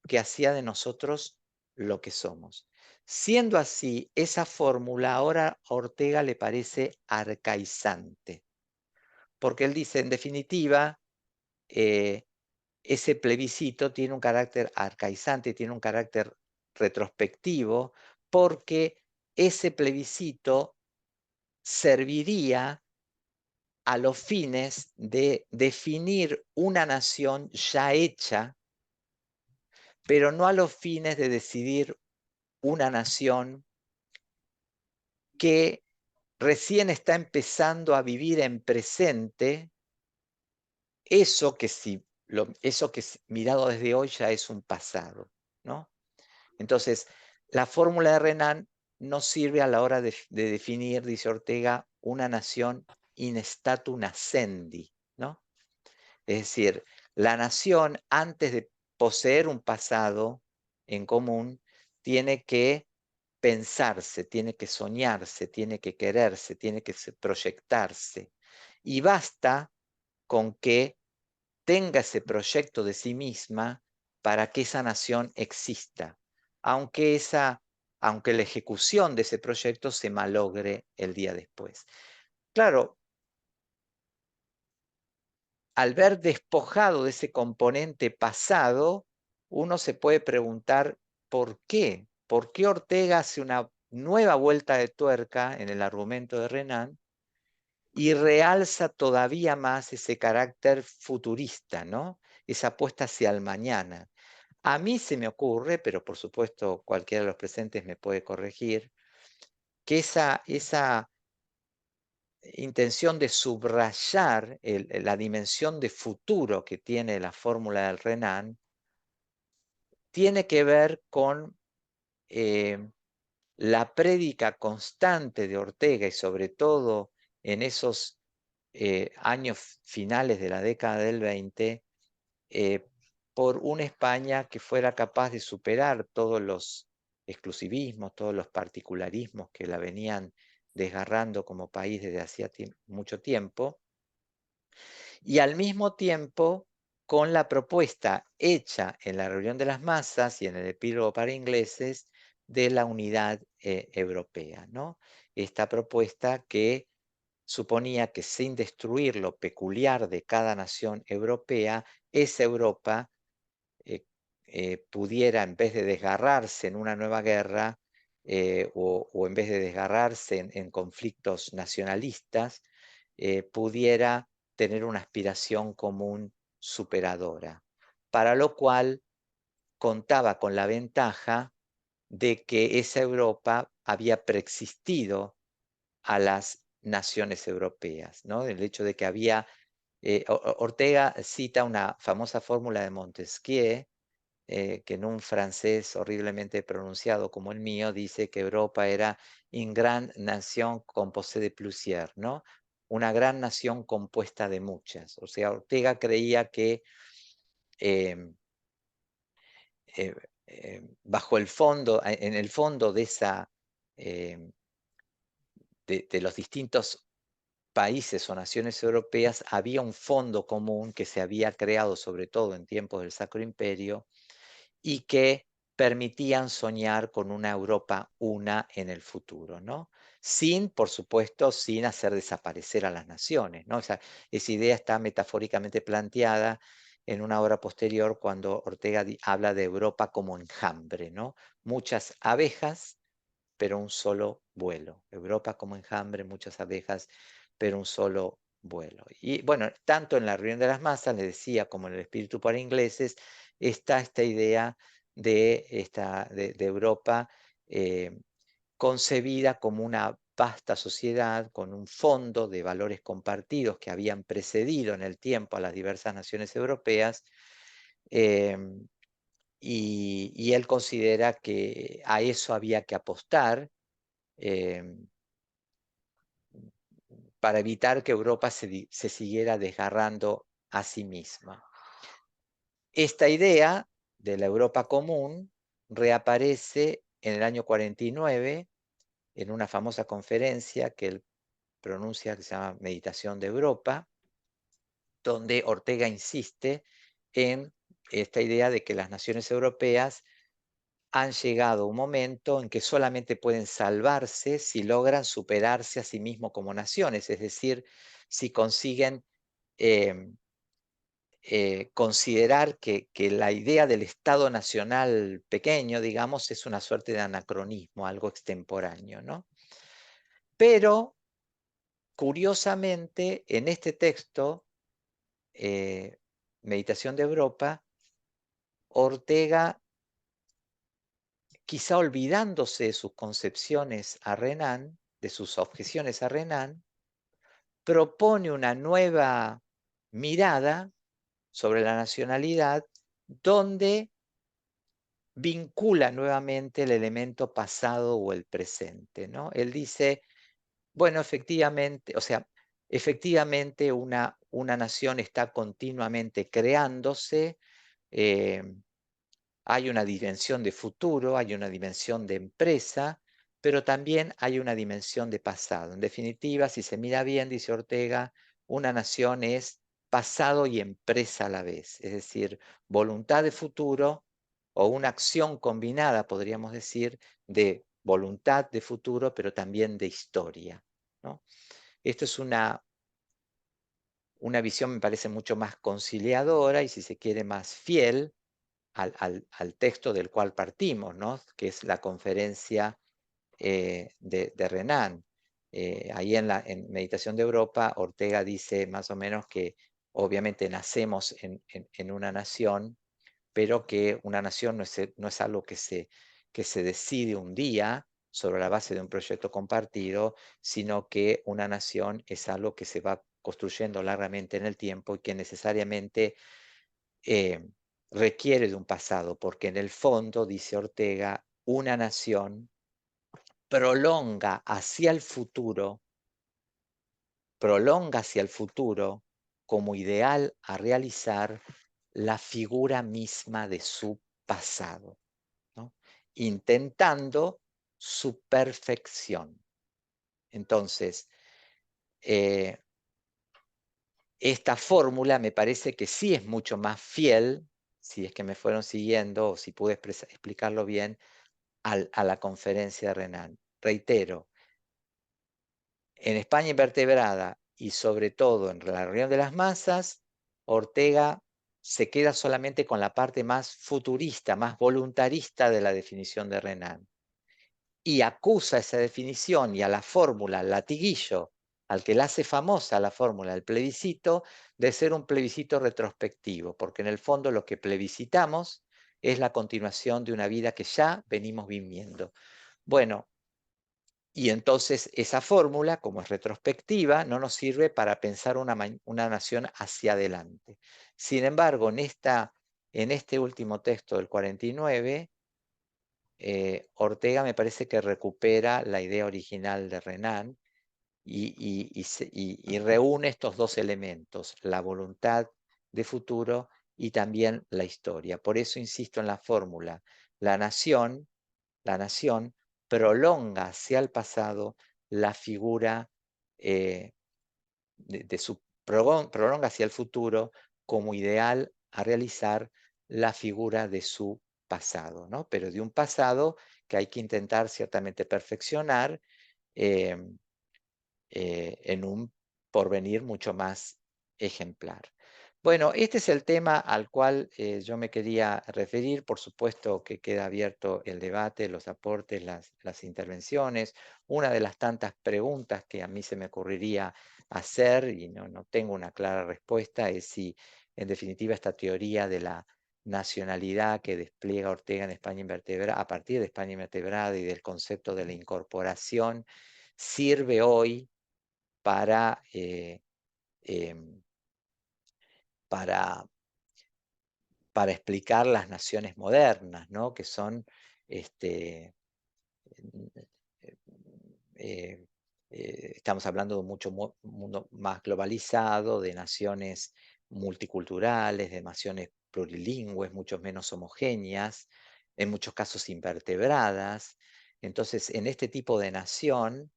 que hacía de nosotros lo que somos. Siendo así, esa fórmula ahora a Ortega le parece arcaizante, porque él dice, en definitiva, eh, ese plebiscito tiene un carácter arcaizante, tiene un carácter retrospectivo, porque ese plebiscito serviría a los fines de definir una nación ya hecha, pero no a los fines de decidir una nación que recién está empezando a vivir en presente eso que, eso que mirado desde hoy ya es un pasado, ¿no? Entonces, la fórmula de Renan no sirve a la hora de definir, dice Ortega, una nación in statu nascendi, ¿no? Es decir, la nación, antes de poseer un pasado en común, tiene que pensarse, tiene que soñarse, tiene que quererse, tiene que proyectarse. Y basta con que tenga ese proyecto de sí misma para que esa nación exista, aunque, aunque la ejecución de ese proyecto se malogre el día después. Claro, al ver despojado de ese componente pasado, uno se puede preguntar ¿por qué? ¿Por qué Ortega hace una nueva vuelta de tuerca en el argumento de Renan y realza todavía más ese carácter futurista, ¿no? Esa apuesta hacia el mañana? A mí se me ocurre, pero por supuesto cualquiera de los presentes me puede corregir, que esa intención de subrayar la dimensión de futuro que tiene la fórmula del Renan tiene que ver con la prédica constante de Ortega y sobre todo en esos años finales de la década del 20, por una España que fuera capaz de superar todos los exclusivismos, todos los particularismos que la venían desgarrando como país desde hacía mucho tiempo, y al mismo tiempo con la propuesta hecha en la reunión de las masas y en el epílogo para ingleses de la unidad europea, ¿no? Esta propuesta que suponía que sin destruir lo peculiar de cada nación europea, esa Europa pudiera, en vez de desgarrarse en una nueva guerra, o en vez de desgarrarse en conflictos nacionalistas, pudiera tener una aspiración común superadora, para lo cual contaba con la ventaja de que esa Europa había preexistido a las naciones europeas, ¿no? El hecho de que había, Ortega cita una famosa fórmula de Montesquieu, que en un francés horriblemente pronunciado como el mío, dice que Europa era une grande nation composée de plusieurs, ¿no? Una gran nación compuesta de muchas. O sea, Ortega creía que em, eh, bajo el fondo, en el fondo de esa, em, de los distintos países o naciones europeas, había un fondo común que se había creado sobre todo en tiempos del Sacro Imperio y que permitían soñar con una Europa una en el futuro, ¿no? Sin, por supuesto, sin hacer desaparecer a las naciones, ¿no? Esa idea está metafóricamente planteada en una obra posterior cuando Ortega habla de Europa como enjambre, ¿no? Muchas abejas, pero un solo vuelo. Europa como enjambre, muchas abejas, pero un solo vuelo. Y bueno, tanto en la reunión de las masas, les decía, como en el espíritu para ingleses, está esta idea de Europa concebida como una vasta sociedad con un fondo de valores compartidos que habían precedido en el tiempo a las diversas naciones europeas, em, y él considera que a eso había que apostar em, para evitar que Europa se siguiera desgarrando a sí misma. Esta idea de la Europa común reaparece en el año 49 en una famosa conferencia que él pronuncia, que se llama Meditación de Europa, donde Ortega insiste en esta idea de que las naciones europeas han llegado a un momento en que solamente pueden salvarse si logran superarse a sí mismos como naciones, es decir, si consiguen eh, considerar que la idea del Estado nacional pequeño, digamos, es una suerte de anacronismo, algo extemporáneo, ¿no? Pero, curiosamente, en este texto, Meditación de Europa, Ortega, quizá olvidándose de sus concepciones a Renan, de sus objeciones a Renan, propone una nueva mirada sobre la nacionalidad donde vincula nuevamente el elemento pasado o el presente, ¿no? Él dice, bueno, efectivamente, o sea, efectivamente una nación está continuamente creándose, eh, hay una dimensión de futuro, hay una dimensión de empresa, pero también hay una dimensión de pasado. En definitiva, si se mira bien, dice Ortega, una nación es pasado y empresa a la vez, es decir, voluntad de futuro o una acción combinada, podríamos decir, de voluntad de futuro, pero también de historia, ¿no? Esto es una visión, me parece, mucho más conciliadora y, si se quiere, más fiel al texto del cual partimos, ¿no? Que es la conferencia de Renan. Ahí en Meditación de Europa, Ortega dice más o menos que obviamente nacemos en una nación, pero que una nación no es algo que se decide un día sobre la base de un proyecto compartido, sino que una nación es algo que se va construyendo largamente en el tiempo y que necesariamente eh, requiere de un pasado, porque en el fondo, dice Ortega, una nación prolonga hacia el futuro, prolonga hacia el futuro como ideal a realizar la figura misma de su pasado, ¿no? Intentando su perfección. Entonces, eh, esta fórmula me parece que sí es mucho más fiel, si es que me fueron siguiendo o si pude explicarlo bien, a la conferencia de Renan. Reitero, en España invertebrada y sobre todo en la reunión de las masas, Ortega se queda solamente con la parte más futurista, más voluntarista de la definición de Renan. Y acusa esa definición y a la fórmula, al latiguillo, al que la hace famosa la fórmula del plebiscito, de ser un plebiscito retrospectivo, porque en el fondo lo que plebiscitamos es la continuación de una vida que ya venimos viviendo. Bueno, y entonces esa fórmula, como es retrospectiva, no nos sirve para pensar una nación hacia adelante. Sin embargo, en este último texto del 49, Ortega me parece que recupera la idea original de Renan y reúne estos dos elementos, la voluntad de futuro y también la historia. Por eso insisto en la fórmula, la nación la nación prolonga hacia el pasado la figura prolonga hacia el futuro como ideal a realizar la figura de su pasado, ¿no? Pero de un pasado que hay que intentar ciertamente perfeccionar eh, en un porvenir mucho más ejemplar. Bueno, este es el tema al cual yo me quería referir. Por supuesto que queda abierto el debate, los aportes, las intervenciones. Una de las tantas preguntas que a mí se me ocurriría hacer, y no tengo una clara respuesta, es si en definitiva esta teoría de la nacionalidad que despliega Ortega en España invertebrada, a partir de España invertebrada y del concepto de la incorporación, sirve hoy para, em, para para explicar las naciones modernas, ¿no? Que son, este, eh, eh, estamos hablando de mundo más globalizado, de naciones multiculturales, de naciones plurilingües, mucho menos homogéneas, en muchos casos invertebradas. Entonces, en este tipo de nación,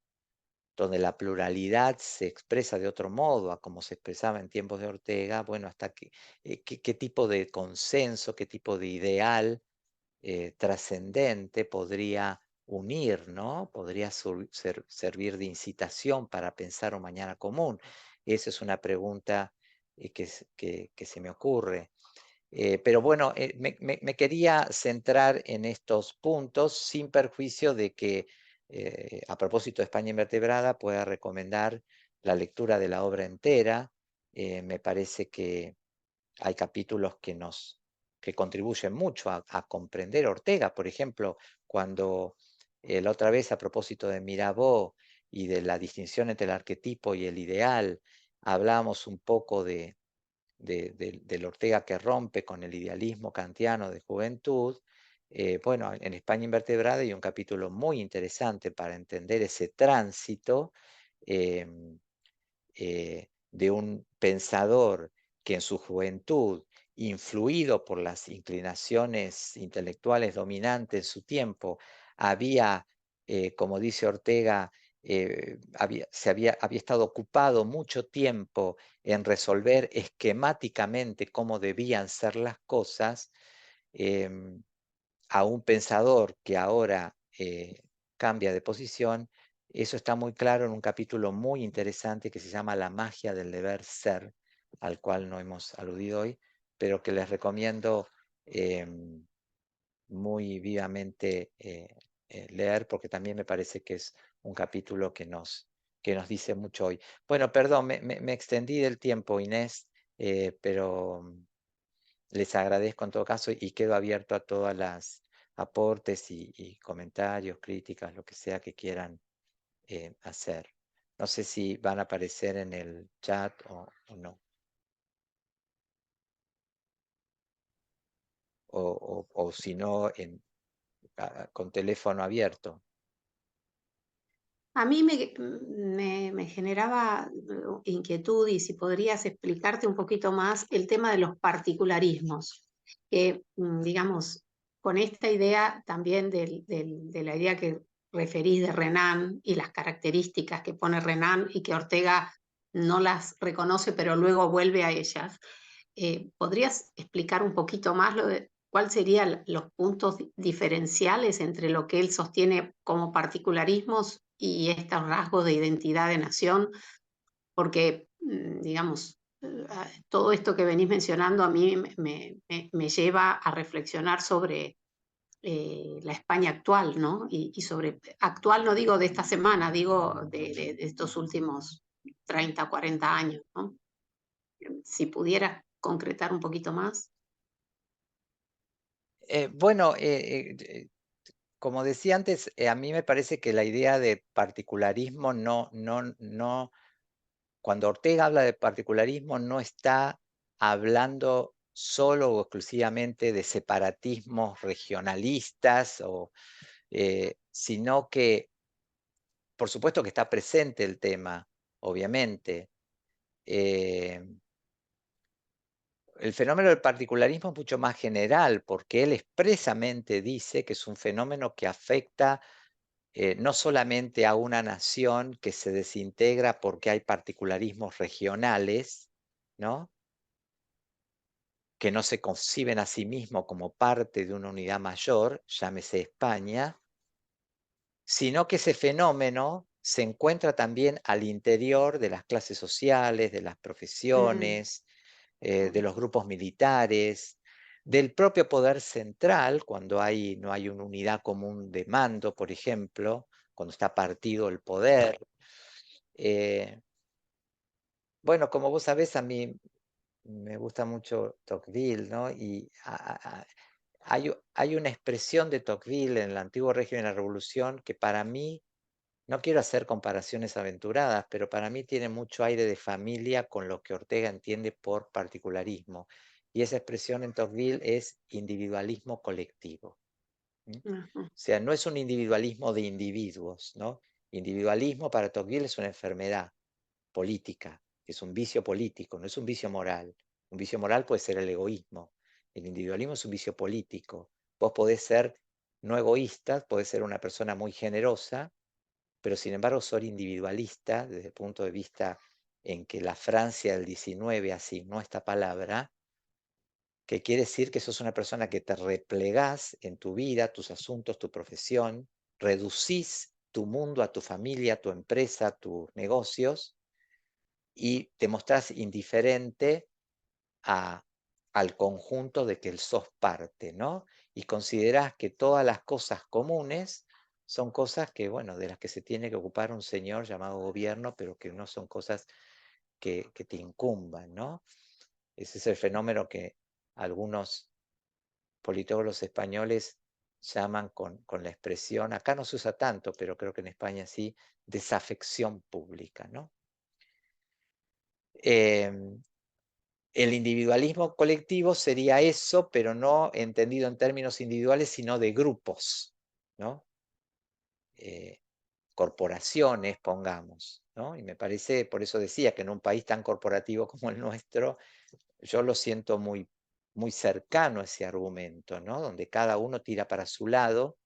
donde la pluralidad se expresa de otro modo a como se expresaba en tiempos de Ortega, bueno, hasta qué tipo de consenso, qué tipo de ideal trascendente podría unir, ¿no? Podría servir de incitación para pensar un mañana común. Esa es una pregunta que se me ocurre. Pero bueno, me quería centrar en estos puntos sin perjuicio de que, a propósito de España invertebrada, pueda recomendar la lectura de la obra entera. Me parece que hay capítulos que contribuyen mucho a comprender Ortega. Por ejemplo, cuando la otra vez, a propósito de Mirabeau y de la distinción entre el arquetipo y el ideal, hablamos un poco del Ortega que rompe con el idealismo kantiano de juventud. Bueno, en España invertebrada hay un capítulo muy interesante para entender ese tránsito em, de un pensador que en su juventud, influido por las inclinaciones intelectuales dominantes en su tiempo, había, como dice Ortega, había estado ocupado mucho tiempo en resolver esquemáticamente cómo debían ser las cosas, em, a un pensador que ahora cambia de posición. Eso está muy claro en un capítulo muy interesante que se llama La magia del deber ser, al cual no hemos aludido hoy, pero que les recomiendo muy vivamente leer, porque también me parece que es un capítulo que nos dice mucho hoy. Bueno, perdón, me extendí del tiempo, Inés, pero les agradezco en todo caso y quedo abierto a todas las aportes y comentarios, críticas, lo que sea que quieran hacer. No sé si van a aparecer en el chat o no, o si no, con teléfono abierto. A mí me generaba inquietud y si podrías explicarte un poquito más el tema de los particularismos, que digamos, con esta idea también de la idea que referís de Renan y las características que pone Renan y que Ortega no las reconoce, pero luego vuelve a ellas. ¿Podrías explicar un poquito más cuál serían los puntos diferenciales entre lo que él sostiene como particularismos y estos rasgos de identidad de nación? Porque, digamos, todo esto que venís mencionando a mí me lleva a reflexionar sobre la España actual, ¿no? Y sobre, actual no digo de esta semana, digo de estos últimos 30, 40 años, ¿no? Si pudieras concretar un poquito más. Bueno, como decía antes, a mí me parece que la idea de particularismo no, cuando Ortega habla de particularismo, no está hablando solo o exclusivamente de separatismos regionalistas, sino que, por supuesto que está presente el tema, obviamente. Eh, el fenómeno del particularismo es mucho más general, porque él expresamente dice que es un fenómeno que afecta no solamente a una nación que se desintegra porque hay particularismos regionales, ¿no? Que no se conciben a sí mismos como parte de una unidad mayor, llámese España, sino que ese fenómeno se encuentra también al interior de las clases sociales, de las Mm, profesiones, de los grupos militares, del propio poder central, cuando no hay una unidad común de mando, por ejemplo, cuando está partido el poder. Eh, bueno, como vos sabés, a mí me gusta mucho Tocqueville, ¿no? Y hay una expresión de Tocqueville en el antiguo régimen de la Revolución que para mí, no quiero hacer comparaciones aventuradas, pero para mí tiene mucho aire de familia con lo que Ortega entiende por particularismo. Y esa expresión en Tocqueville es individualismo colectivo. ¿Mm? Ajá. O sea, no es un individualismo de individuos, ¿no? Individualismo para Tocqueville es una enfermedad política, es un vicio político, no es un vicio moral. Un vicio moral puede ser el egoísmo. El individualismo es un vicio político. Vos podés ser no egoísta, podés ser una persona muy generosa, pero sin embargo sos individualista desde el punto de vista en que la Francia del 19 asignó esta palabra, que quiere decir que sos una persona que te replegás en tu vida, tus asuntos, tu profesión, reducís tu mundo a tu familia, a tu empresa, a tus negocios, y te mostrás indiferente a, al conjunto de que sos parte, ¿no? Y considerás que todas las cosas comunes son cosas que, bueno, de las que se tiene que ocupar un señor llamado gobierno, pero que no son cosas que te incumban, ¿no? Ese es el fenómeno que algunos politólogos españoles llaman con la expresión, acá no se usa tanto, pero creo que en España sí, desafección pública, ¿no? Em, El individualismo colectivo sería eso, pero no entendido en términos individuales, sino de grupos, ¿no? Eh, corporaciones, pongamos, ¿no? Y me parece, por eso decía que en un país tan corporativo como el nuestro, yo lo siento muy cercano a ese argumento, ¿no? Donde cada uno tira para su lado,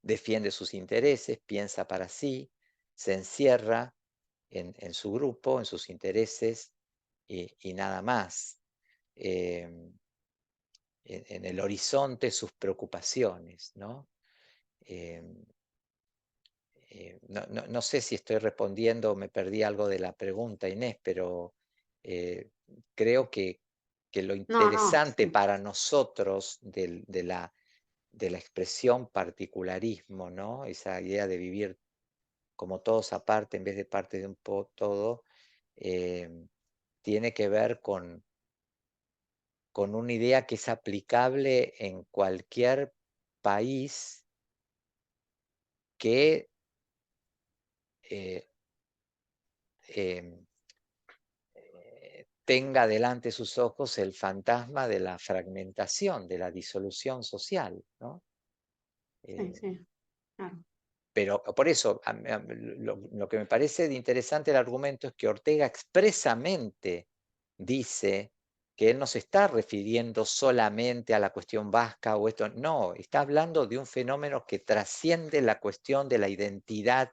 defiende sus intereses, piensa para sí, se encierra en su grupo, en sus intereses y nada más. Em, en el horizonte sus preocupaciones, ¿no? Eh, no sé si estoy respondiendo o me perdí algo de la pregunta, Inés, pero eh, creo que lo No, no, interesante sí, para nosotros de la expresión particularismo, ¿no? Esa idea de vivir como todos aparte en vez de parte de un todo, eh, tiene que ver con una idea que es aplicable en cualquier país que eh, em, tenga delante sus ojos el fantasma de la fragmentación, de la disolución social, ¿no? sí, Eh, sí, claro, pero por eso, lo que me parece de interesante el argumento es que Ortega expresamente dice que él no se está refiriendo solamente a la cuestión vasca o esto, no, está hablando de un fenómeno que trasciende la cuestión de la identidad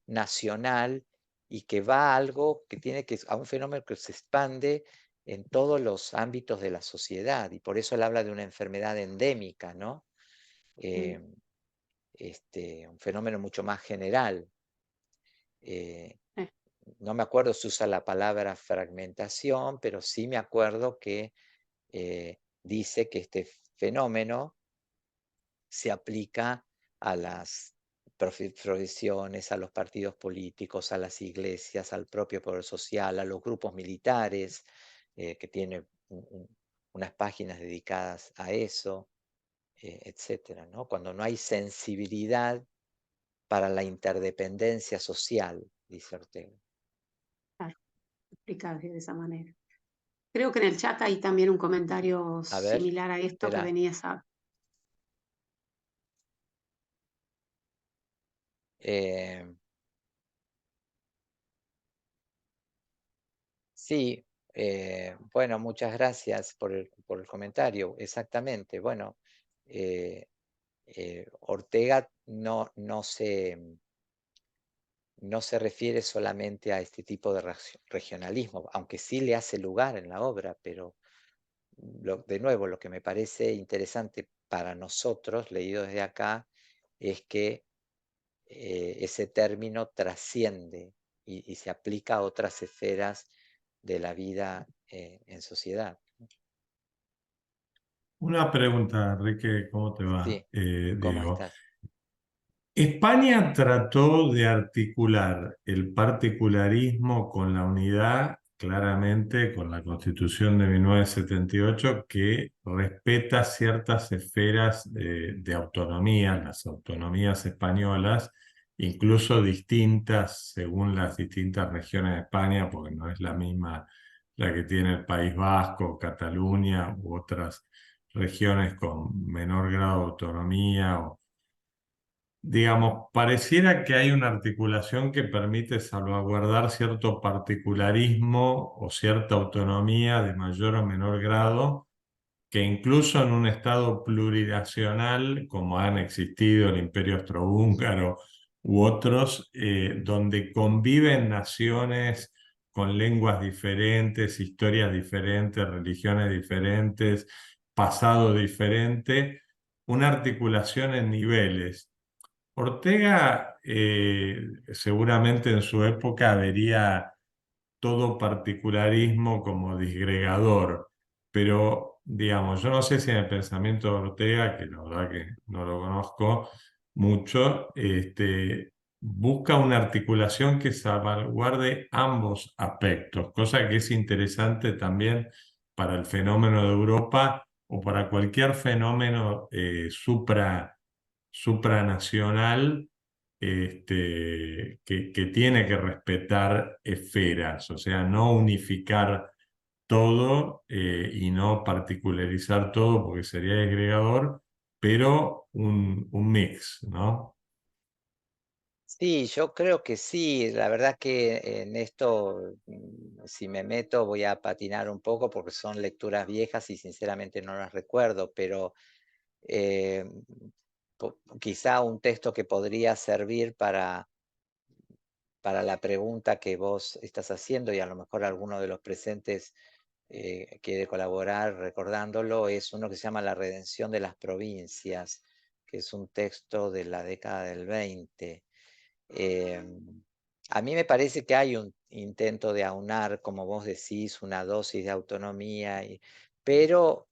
nacional y que va a algo que tiene que, a un fenómeno que se expande en todos los ámbitos de la sociedad, y por eso él habla de una enfermedad endémica, ¿no? mm, Eh, un fenómeno mucho más general. Eh, sí, no me acuerdo si usa la palabra fragmentación, pero sí me acuerdo que dice que este fenómeno se aplica a las profesiones, a los partidos políticos, a las iglesias, al propio poder social, a los grupos militares, que tiene unas páginas dedicadas a eso, etcétera, ¿no? Cuando no hay sensibilidad para la interdependencia social, dice Ortega. claro, explicable de esa manera. Creo que en el chat hay también un comentario A ver, similar a esto que espera. venías a... eh, sí, bueno, muchas gracias por el comentario. Exactamente. Bueno, eh, Ortega no se refiere solamente a este tipo de regionalismo, aunque sí le hace lugar en la obra, pero de nuevo, lo que me parece interesante para nosotros, leído desde acá, es que ese término trasciende y se aplica a otras esferas de la vida en sociedad. Una pregunta, Enrique, ¿cómo te va? Sí, ¿cómo Diego. estás? España trató de articular el particularismo con la unidad, claramente con la Constitución de 1978, que respeta ciertas esferas de autonomía, las autonomías españolas, incluso distintas según las distintas regiones de España, porque no es la misma la que tiene el País Vasco, Cataluña u otras regiones con menor grado de autonomía. Digamos, pareciera que hay una articulación que permite salvaguardar cierto particularismo o cierta autonomía de mayor o menor grado, que incluso en un estado plurinacional, como han existido el Imperio Austrohúngaro u otros, donde conviven naciones con lenguas diferentes, historias diferentes, religiones diferentes, pasado diferente, una articulación en niveles. Ortega seguramente en su época vería todo particularismo como disgregador, pero digamos, yo no sé si en el pensamiento de Ortega, que la verdad que no lo conozco mucho, busca una articulación que salvaguarde ambos aspectos, cosa que es interesante también para el fenómeno de Europa o para cualquier fenómeno supranacional, que tiene que respetar esferas, o sea, no unificar todo y no particularizar todo porque sería desgregador, pero un mix, ¿no? Sí, yo creo que sí. La verdad que en esto, si me meto, voy a patinar un poco porque son lecturas viejas y sinceramente no las recuerdo, pero eh, quizá un texto que podría servir para la pregunta que vos estás haciendo y a lo mejor alguno de los presentes quiere colaborar recordándolo, es uno que se llama La redención de las provincias, que es un texto de la década del 20. Eh, a mí me parece que hay un intento de aunar, como vos decís, una dosis de autonomía, pero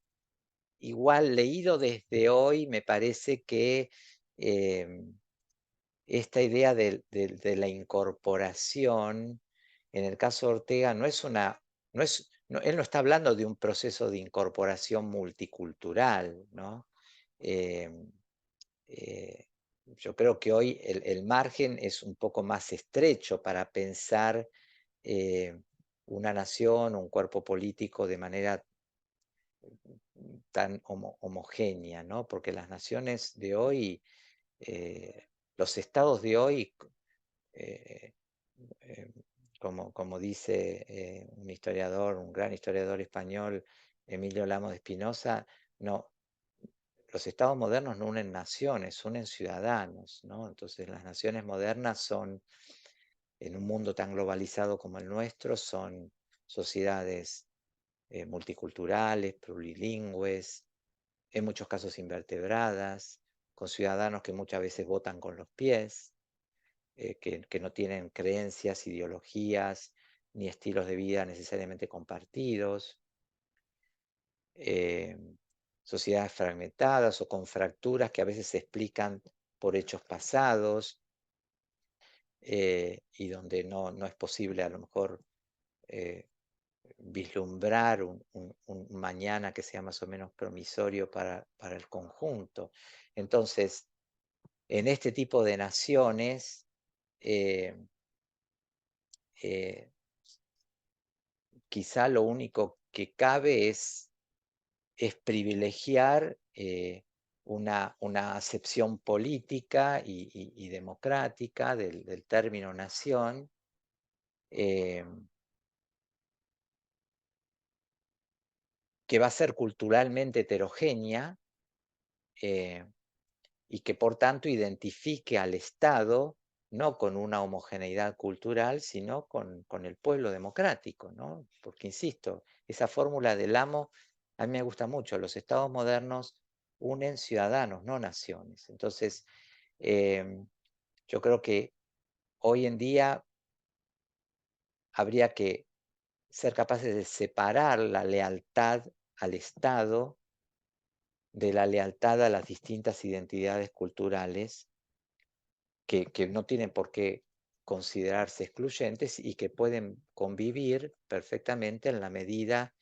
igual leído desde hoy, me parece que esta idea de la incorporación, en el caso de Ortega, no es una, no es, él no está hablando de un proceso de incorporación multicultural, ¿no? Eh, eh, yo creo que hoy el margen es un poco más estrecho para pensar eh, una nación, un cuerpo político de manera tan homogénea, ¿no? Porque las naciones de hoy, los estados de hoy, eh, eh, como dice un historiador, un gran historiador español, Emilio Lamos de Espinosa, no, los estados modernos no unen naciones, unen ciudadanos, ¿no? Entonces las naciones modernas son, en un mundo tan globalizado como el nuestro, son sociedades multiculturales, plurilingües, en muchos casos invertebradas, con ciudadanos que muchas veces votan con los pies, que no tienen creencias, ideologías ni estilos de vida necesariamente compartidos, eh, sociedades fragmentadas o con fracturas que a veces se explican por hechos pasados y donde no es posible a lo mejor eh, vislumbrar un mañana que sea más o menos promisorio para el conjunto. Entonces, en este tipo de naciones, eh, eh, quizá lo único que cabe es privilegiar una acepción política y democrática del término nación, eh, que va a ser culturalmente heterogénea eh, y que por tanto identifique al Estado no con una homogeneidad cultural, sino con el pueblo democrático, ¿no? Porque, insisto, esa fórmula del amo a mí me gusta mucho. Los estados modernos unen ciudadanos, no naciones. Entonces, eh, yo creo que hoy en día habría que ser capaces de separar la lealtad al Estado de la lealtad a las distintas identidades culturales que no tienen por qué considerarse excluyentes y que pueden convivir perfectamente en la medida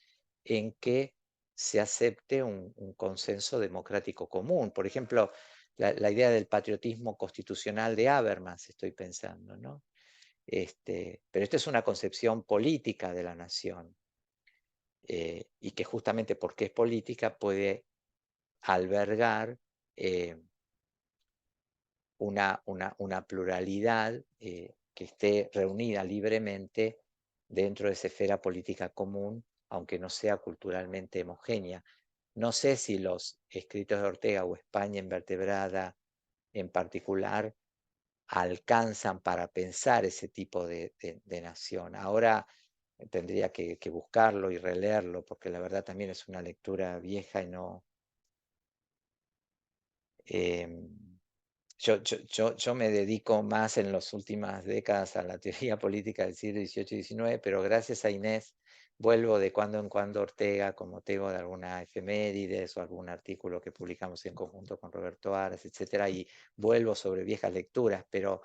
en que se acepte un consenso democrático común. Por ejemplo, la idea del patriotismo constitucional de Habermas, estoy pensando, ¿no? Pero esto es una concepción política de la nación, y que justamente porque es política puede albergar eh, una pluralidad que esté reunida libremente dentro de esa esfera política común, aunque no sea culturalmente homogénea. No sé si los escritos de Ortega o España invertebrada en particular alcanzan para pensar ese tipo de nación. Ahora tendría que buscarlo y releerlo, porque la verdad también es una lectura vieja y no... em, yo me dedico más en las últimas décadas a la teoría política del siglo XVIII y XIX, pero gracias a Inés vuelvo de cuando en cuando a Ortega, como tengo de alguna efemérides o algún artículo que publicamos en conjunto con Roberto Aras, etcétera, y vuelvo sobre viejas lecturas, pero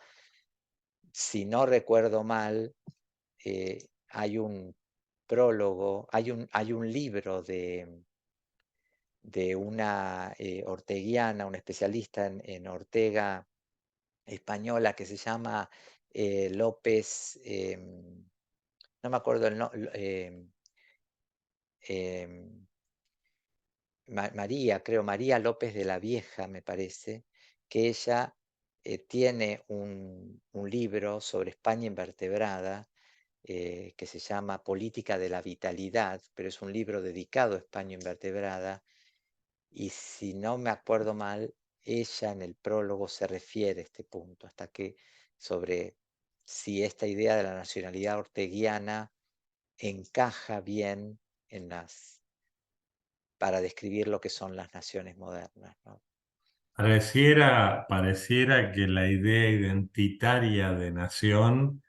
si no recuerdo mal, hay un prólogo, hay un libro de una orteguiana, una especialista en Ortega española que se llama López, no me acuerdo el nombre, María, creo, María López de la Vieja, me parece, que ella tiene un libro sobre España invertebrada que se llama Política de la Vitalidad, pero es un libro dedicado a España invertebrada. Y si no me acuerdo mal, ella en el prólogo se refiere a este punto, hasta que sobre si esta idea de la nacionalidad orteguiana encaja bien en para describir lo que son las naciones modernas, ¿no? Pareciera que la idea identitaria de nación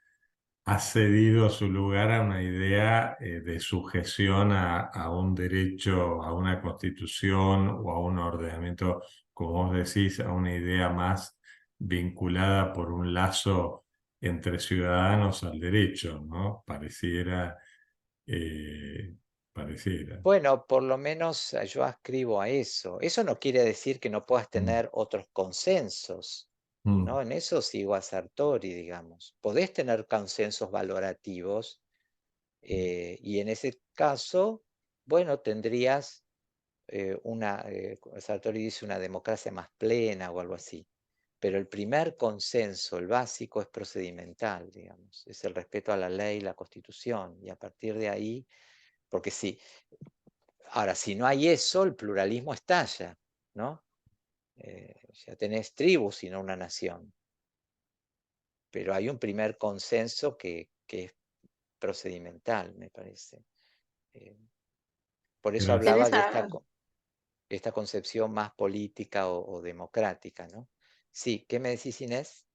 ha cedido su lugar a una idea de sujeción a un derecho, a una constitución o a un ordenamiento, como vos decís, a una idea más vinculada por un lazo entre ciudadanos al derecho, ¿no? Eh, pareciera. Bueno, por lo menos yo ascribo a eso. Eso no quiere decir que no puedas Mm, tener otros consensos, mm. ¿no? En eso sigo a Sartori, digamos. Podés tener consensos valorativos, y en ese caso, bueno, tendrías Sartori dice una democracia más plena o algo así. Pero el primer consenso, el básico, es procedimental, digamos. Es el respeto a la ley, la constitución. Y a partir de ahí, porque sí, ahora, si no hay eso, el pluralismo estalla, ¿no? Ya tenés tribus y no una nación. Pero hay un primer consenso que es procedimental, me parece. Eh, por eso hablaba Gracias. de esta concepción más política o democrática, ¿no? Sí, ¿qué me decís, Inés?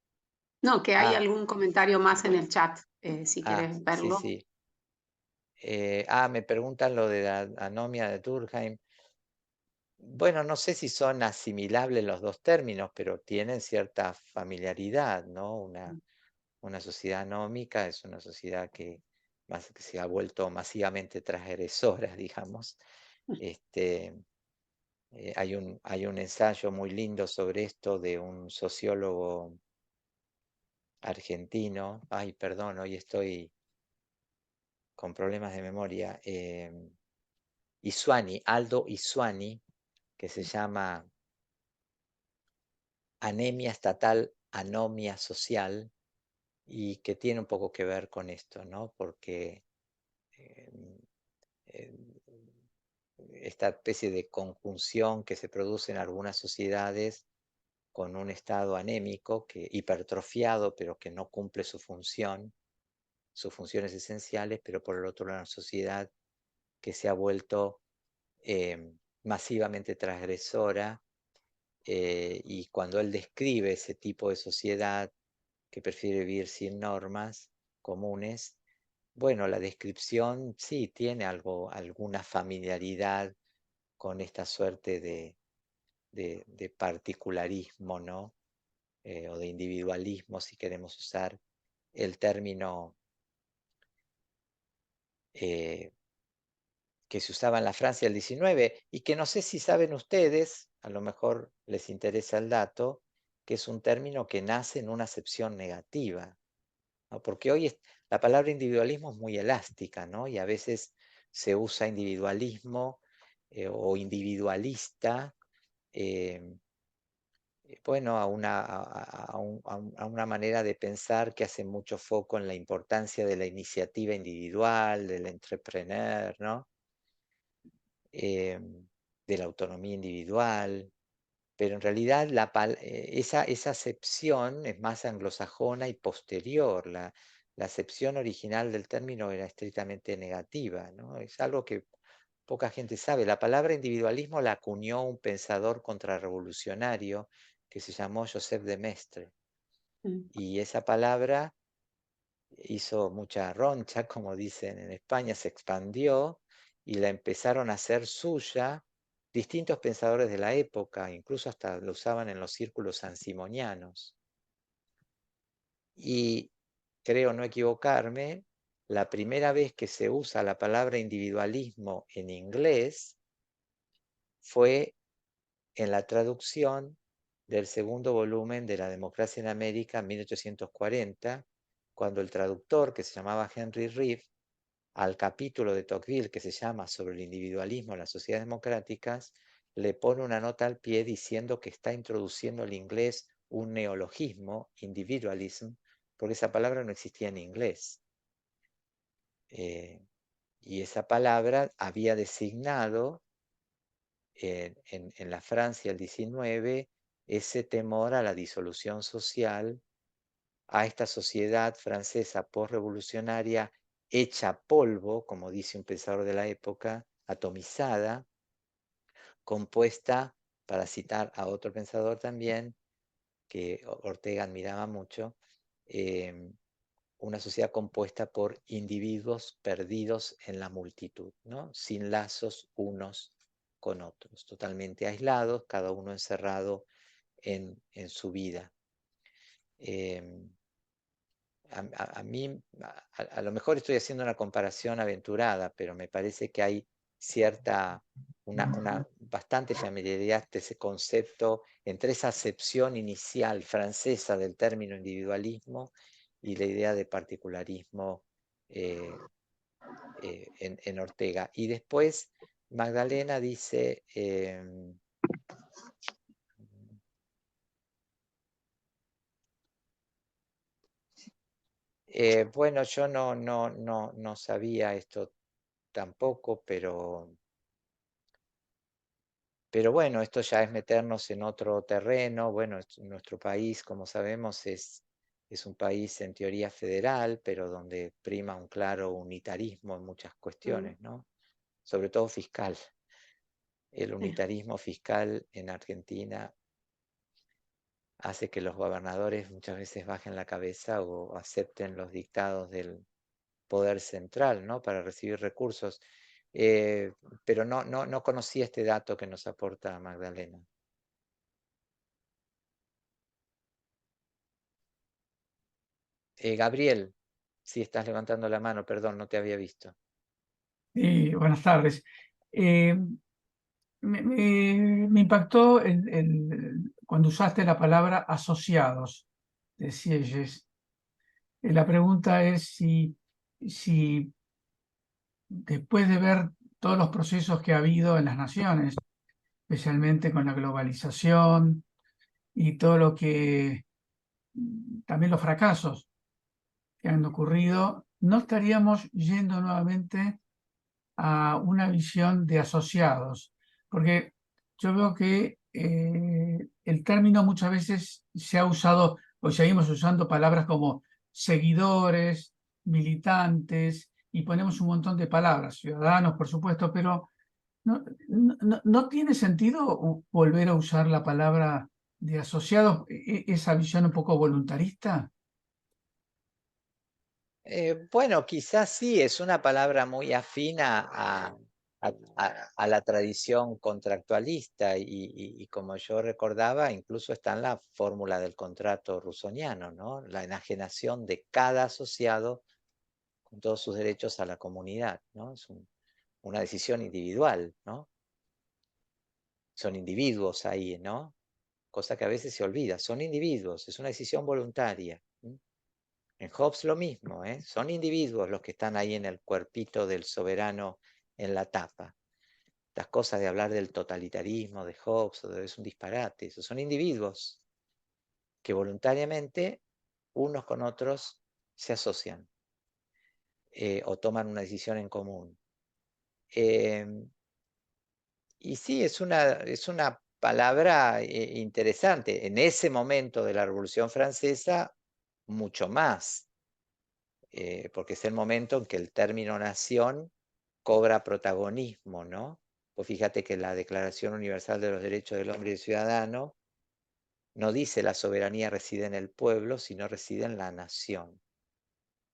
No, que hay Ah, algún comentario más en el chat, si quieres sí, verlo. sí. Me preguntan lo de la anomia de Durkheim. Bueno, no sé si son asimilables los dos términos, pero tienen cierta familiaridad, ¿no? Una sociedad anómica es una sociedad que se ha vuelto masivamente transgresora, digamos. Este, hay un ensayo muy lindo sobre esto de un sociólogo argentino. Ay, perdón, hoy estoy con problemas de memoria. Aldo Isuani, que se llama Anemia Estatal, Anomia Social, y que tiene un poco que ver con esto, ¿no? Porque eh, eh, esta especie de conjunción que se produce en algunas sociedades con un estado anémico, hipertrofiado, pero que no cumple sus funciones esenciales, pero por el otro lado una sociedad que se ha vuelto masivamente transgresora, y cuando él describe ese tipo de sociedad que prefiere vivir sin normas comunes, bueno, la descripción sí tiene alguna familiaridad con esta suerte de particularismo, ¿no? O de individualismo, si queremos usar el término eh, que se usaba en la Francia del 19 y que no sé si saben ustedes, a lo mejor les interesa el dato, que es un término que nace en una acepción negativa, ¿no? Porque hoy la palabra individualismo es muy elástica, ¿no? Y a veces se usa individualismo o individualista, eh, bueno, a una manera de pensar que hace mucho foco en la importancia de la iniciativa individual, del entrepreneur, ¿no? De la autonomía individual, pero en realidad esa acepción es más anglosajona y posterior. La acepción original del término era estrictamente negativa, ¿no? Es algo que poca gente sabe. La palabra individualismo la acuñó un pensador contrarrevolucionario que se llamó Joseph de Maistre. Mm. Y esa palabra hizo mucha roncha, como dicen en España, se expandió y la empezaron a hacer suya distintos pensadores de la época, incluso hasta lo usaban en los círculos sansimonianos. Y creo no equivocarme, la primera vez que se usa la palabra individualismo en inglés fue en la traducción del segundo volumen de La Democracia en América en 1840, cuando el traductor, que se llamaba Henry Reeve, al capítulo de Tocqueville que se llama Sobre el individualismo en las sociedades democráticas, le pone una nota al pie diciendo que está introduciendo al inglés un neologismo, individualism, porque esa palabra no existía en inglés. Y esa palabra había designado en la Francia del 19 ese temor a la disolución social, a esta sociedad francesa postrevolucionaria hecha polvo, como dice un pensador de la época, atomizada, compuesta, para citar a otro pensador también, que Ortega admiraba mucho, una sociedad compuesta por individuos perdidos en la multitud, ¿no? Sin lazos unos con otros, totalmente aislados, cada uno encerrado en su vida. A mí, a lo mejor estoy haciendo una comparación aventurada, pero me parece que hay una bastante familiaridad de ese concepto entre esa acepción inicial francesa del término individualismo y la idea de particularismo en Ortega. Y después Magdalena dice, bueno, yo no sabía esto tampoco, pero bueno, esto ya es meternos en otro terreno. Bueno, nuestro país, como sabemos, es un país en teoría federal, pero donde prima un claro unitarismo en muchas cuestiones, ¿no? Sobre todo fiscal. El unitarismo fiscal en Argentina hace que los gobernadores muchas veces bajen la cabeza o acepten los dictados del poder central, ¿no? Para recibir recursos. Pero no conocía este dato que nos aporta Magdalena. Gabriel, si estás levantando la mano, perdón, no te había visto. Buenas tardes. Me impactó cuando usaste la palabra asociados de Sieyès. La pregunta es si después de ver todos los procesos que ha habido en las naciones, especialmente con la globalización y todo lo que, también los fracasos que han ocurrido, no estaríamos yendo nuevamente a una visión de asociados, porque yo veo que el término muchas veces se ha usado, o seguimos usando palabras como seguidores, militantes, y ponemos un montón de palabras, ciudadanos, por supuesto, pero no tiene sentido volver a usar la palabra de asociados, esa visión un poco voluntarista. Bueno, quizás sí, es una palabra muy afina a la tradición contractualista y como yo recordaba, incluso está en la fórmula del contrato rusoniano, ¿no? La enajenación de cada asociado con todos sus derechos a la comunidad, ¿no? Es una decisión individual, ¿no? Son individuos ahí, ¿no? Cosa que a veces se olvida, son individuos, es una decisión voluntaria. En Hobbes lo mismo, ¿eh? Son individuos los que están ahí en el cuerpito del soberano en la tapa. Las cosas de hablar del totalitarismo de Hobbes es un disparate, esos son individuos que voluntariamente unos con otros se asocian o toman una decisión en común. Y sí, es una palabra interesante. En ese momento de la Revolución Francesa, mucho más, porque es el momento en que el término nación cobra protagonismo, ¿no? Pues fíjate que la Declaración Universal de los Derechos del Hombre y del Ciudadano no dice la soberanía reside en el pueblo, sino reside en la nación.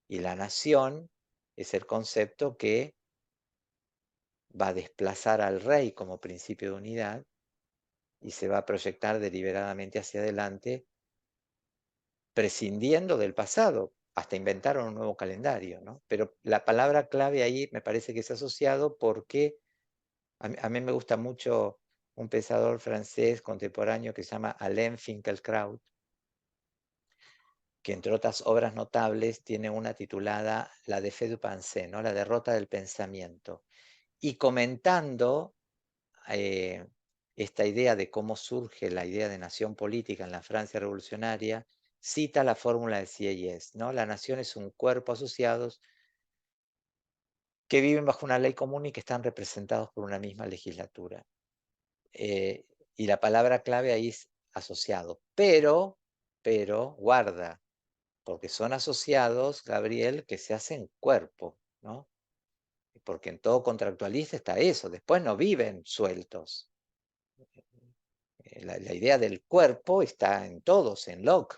Y la nación es el concepto que va a desplazar al rey como principio de unidad y se va a proyectar deliberadamente hacia adelante, prescindiendo del pasado, hasta inventaron un nuevo calendario, ¿no? Pero la palabra clave ahí me parece que es asociado porque a mí me gusta mucho un pensador francés contemporáneo que se llama Alain Finkielkraut, que entre otras obras notables tiene una titulada La défaite du pensée, ¿no? La derrota del pensamiento. Y comentando esta idea de cómo surge la idea de nación política en la Francia revolucionaria, cita la fórmula de Sieyès, ¿no? La nación es un cuerpo asociados que viven bajo una ley común y que están representados por una misma legislatura. Y la palabra clave ahí es asociado, pero, guarda, porque son asociados, Gabriel, que se hacen cuerpo, ¿no? Porque en todo contractualista está eso, después no viven sueltos. La idea del cuerpo está en todos, en Locke.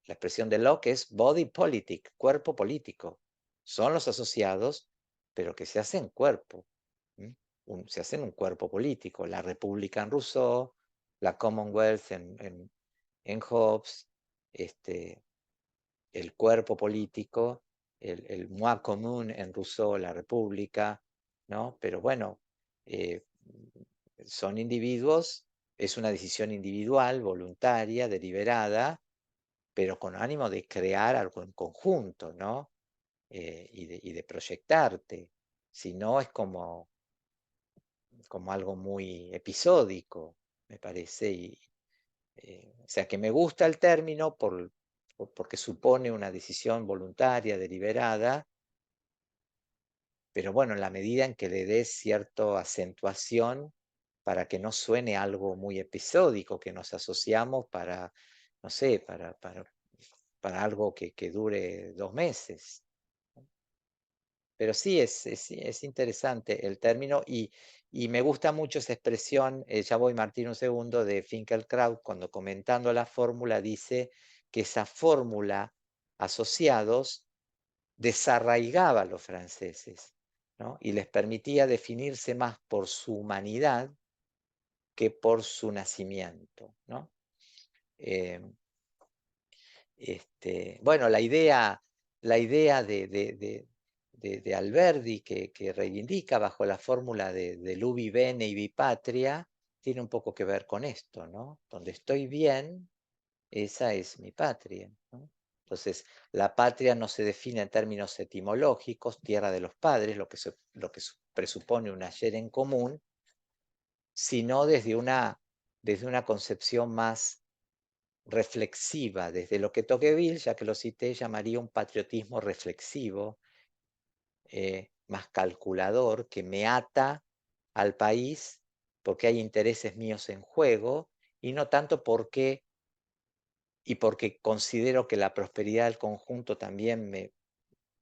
La expresión de Locke es body politic, cuerpo político. Son los asociados, pero que se hacen cuerpo. Se hacen un cuerpo político. La República en Rousseau, la Commonwealth en Hobbes, el cuerpo político, el moi commun en Rousseau, la República, ¿no? Pero bueno, son individuos, es una decisión individual, voluntaria, deliberada, pero con ánimo de crear algo en conjunto, ¿no? Y de proyectarte. Si no, es como algo muy episódico, me parece. O sea, que me gusta el término porque supone una decisión voluntaria, deliberada, pero bueno, en la medida en que le des cierta acentuación para que no suene algo muy episódico, que nos asociamos para, no sé, para algo que dure 2 meses. Pero sí, es interesante el término y me gusta mucho esa expresión, ya voy Martín un segundo, de Finkielkraut, cuando comentando la fórmula dice que esa fórmula asociados desarraigaba a los franceses, ¿no? Y les permitía definirse más por su humanidad que por su nacimiento, ¿no? Bueno, la idea de Alberdi que reivindica bajo la fórmula de Lubi Bene y Bipatria tiene un poco que ver con esto, ¿no? Donde estoy bien, esa es mi patria, ¿no? Entonces, la patria no se define en términos etimológicos, tierra de los padres, lo que presupone un ayer en común, sino desde una concepción más reflexiva, desde lo que Tocqueville, ya que lo cité, llamaría un patriotismo reflexivo, más calculador, que me ata al país porque hay intereses míos en juego y no tanto porque considero que la prosperidad del conjunto también me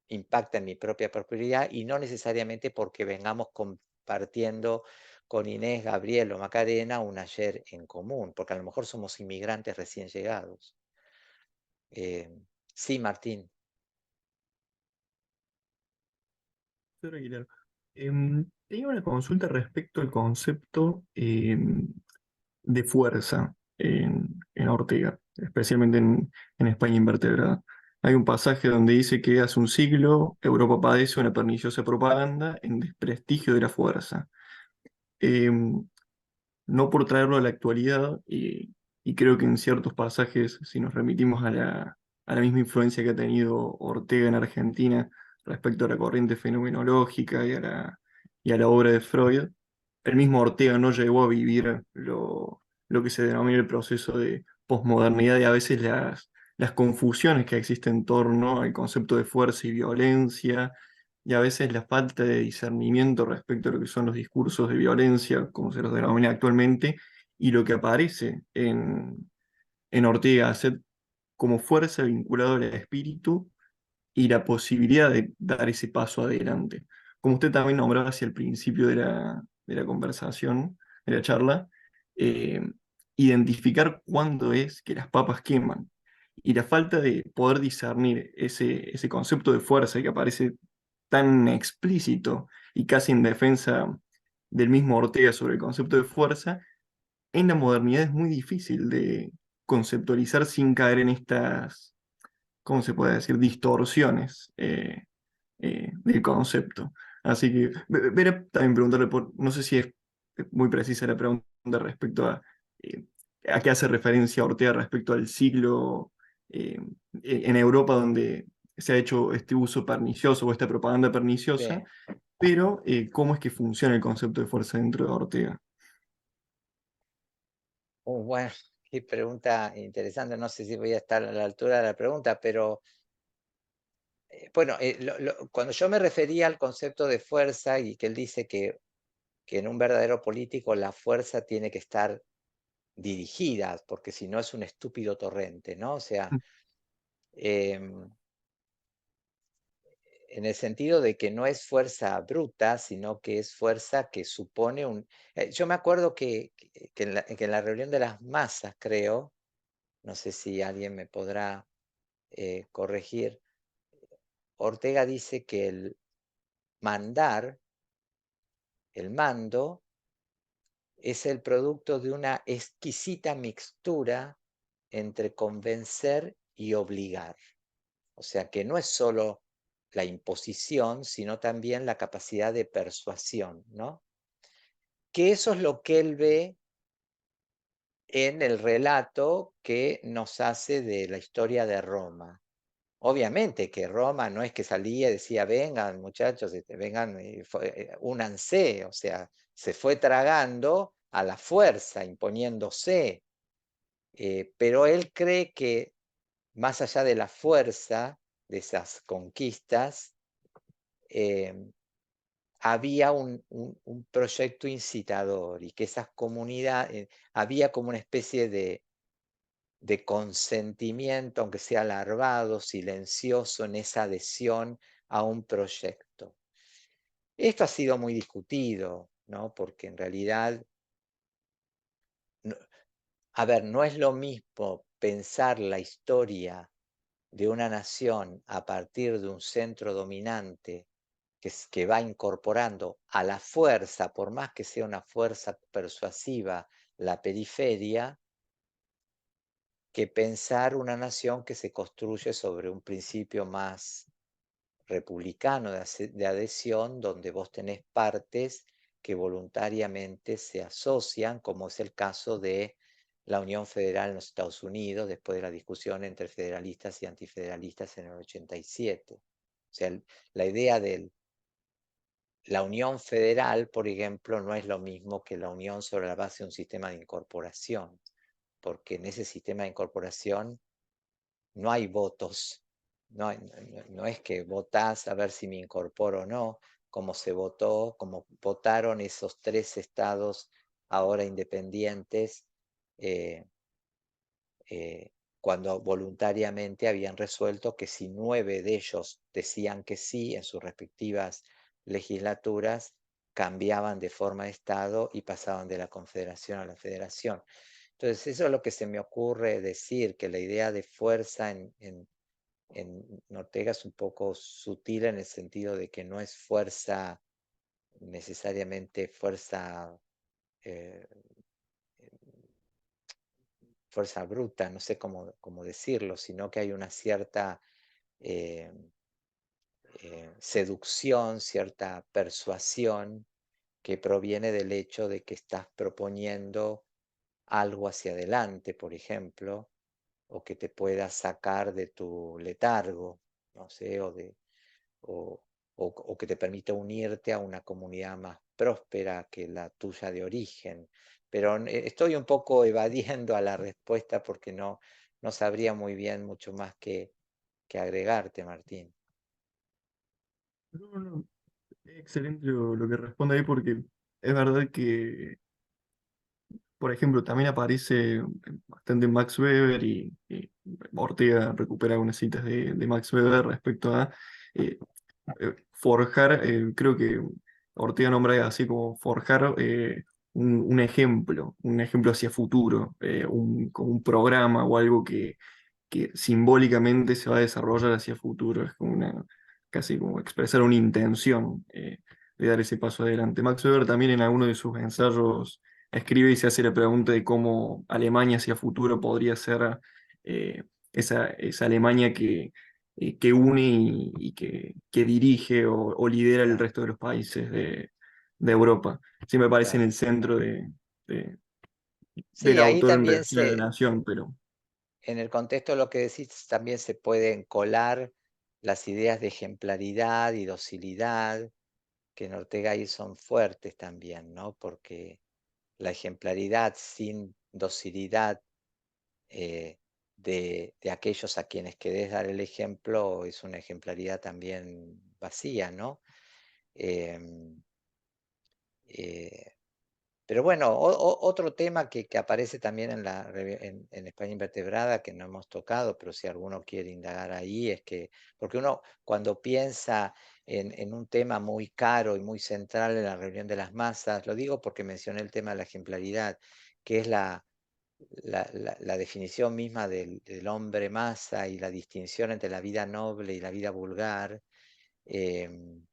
impacta en mi propia prosperidad y no necesariamente porque vengamos compartiendo con Inés, Gabriel o Macarena un ayer en común, porque a lo mejor somos inmigrantes recién llegados. Sí, Martín. Profesor Aguilar, tenía una consulta respecto al concepto de fuerza en Ortega, especialmente en España invertebrada. Hay un pasaje donde dice que hace un siglo Europa padece una perniciosa propaganda en desprestigio de la fuerza. Em, no por traerlo a la actualidad, y creo que en ciertos pasajes, si nos remitimos a la misma influencia que ha tenido Ortega en Argentina respecto a la corriente fenomenológica y a la obra de Freud, el mismo Ortega no llegó a vivir lo que se denomina el proceso de posmodernidad y a veces las confusiones que existen en torno al concepto de fuerza y violencia, y a veces la falta de discernimiento respecto a lo que son los discursos de violencia, como se los denomina actualmente, y lo que aparece en Ortega Gasset como fuerza vinculada al espíritu y la posibilidad de dar ese paso adelante. Como usted también nombraba hacia el principio de la conversación, de la charla, eh, identificar cuándo es que las papas queman. Y la falta de poder discernir ese concepto de fuerza que aparece tan explícito y casi en defensa del mismo Ortega sobre el concepto de fuerza, en la modernidad es muy difícil de conceptualizar sin caer en estas, ¿cómo se puede decir?, distorsiones del concepto. Así que, veré también preguntarle por, no sé si es muy precisa la pregunta respecto eh, a qué hace referencia Ortega respecto al siglo en Europa donde se ha hecho este uso pernicioso o esta propaganda perniciosa, Sí. pero ¿cómo es que funciona el concepto de fuerza dentro de Ortega? Bueno, qué pregunta interesante. No sé si voy a estar a la altura de la pregunta, pero bueno, cuando yo me refería al concepto de fuerza y que él dice que en un verdadero político la fuerza tiene que estar dirigida, porque si no es un estúpido torrente, ¿no? O sea, em, en el sentido de que no es fuerza bruta, sino que es fuerza que supone un... yo me acuerdo que en la reunión de las masas, creo, no sé si alguien me podrá corregir, Ortega dice que el mandar, el mando, es el producto de una exquisita mixtura entre convencer y obligar. O sea que no es solo la imposición, sino también la capacidad de persuasión, ¿no? Que eso es lo que él ve en el relato que nos hace de la historia de Roma. Obviamente que Roma no es que salía y decía, vengan muchachos, vengan, únanse, o sea, se fue tragando a la fuerza, imponiéndose, pero él cree que más allá de la fuerza de esas conquistas, había un proyecto incitador y que esas comunidades, había como una especie de consentimiento, aunque sea larvado, silencioso, en esa adhesión a un proyecto. Esto ha sido muy discutido, ¿no? Porque en realidad, a ver, no es lo mismo pensar la historia de una nación a partir de un centro dominante que va incorporando a la fuerza, por más que sea una fuerza persuasiva, la periferia, que pensar una nación que se construye sobre un principio más republicano de adhesión, donde vos tenés partes que voluntariamente se asocian, como es el caso de la Unión Federal en los Estados Unidos, después de la discusión entre federalistas y antifederalistas en el 87. O sea, la idea de la Unión Federal, por ejemplo, no es lo mismo que la unión sobre la base de un sistema de incorporación, porque en ese sistema de incorporación no hay votos, no es que votás a ver si me incorporo o no, como se votó, como votaron esos 3 estados ahora independientes, eh, cuando voluntariamente habían resuelto que si 9 de ellos decían que sí en sus respectivas legislaturas, cambiaban de forma de estado y pasaban de la confederación a la federación. Entonces, eso es lo que se me ocurre decir, que la idea de fuerza en Ortega es un poco sutil en el sentido de que no es fuerza, necesariamente fuerza, eh, fuerza bruta, no sé cómo decirlo, sino que hay una cierta eh, seducción, cierta persuasión que proviene del hecho de que estás proponiendo algo hacia adelante, por ejemplo, o que te pueda sacar de tu letargo, no sé, o, o que te permita unirte a una comunidad más próspera que la tuya de origen. Pero estoy un poco evadiendo a la respuesta porque no sabría muy bien mucho más que agregarte, Martín. No, no, es excelente lo que responde ahí porque es verdad que, por ejemplo, también aparece bastante Max Weber y Ortega recupera algunas citas de Max Weber respecto a eh, forjar, creo que Ortega nombra así como forjar un ejemplo hacia futuro, como un programa o algo que simbólicamente se va a desarrollar hacia futuro. Es como casi como expresar una intención de dar ese paso adelante. Max Weber también en alguno de sus ensayos escribe y se hace la pregunta de cómo Alemania hacia futuro podría ser esa Alemania que une y que dirige o lidera el Claro, resto de los países de Europa. Sí me parece en claro. el centro de- del Sí, ahí autor en también relación a la nación, pero en el contexto de lo que decís, también se pueden colar las ideas de ejemplaridad y docilidad, que en Ortega ahí son fuertes también, ¿no? Porque la ejemplaridad sin docilidad de aquellos a quienes querés dar el ejemplo es una ejemplaridad también vacía, ¿no? Em, eh, pero bueno, otro tema que aparece también en España Invertebrada, que no hemos tocado, pero si alguno quiere indagar ahí, es que, porque uno cuando piensa en un tema muy caro y muy central en la reunión de las masas, lo digo porque mencioné el tema de la ejemplaridad, que es la definición misma del hombre masa y la distinción entre la vida noble y la vida vulgar. em,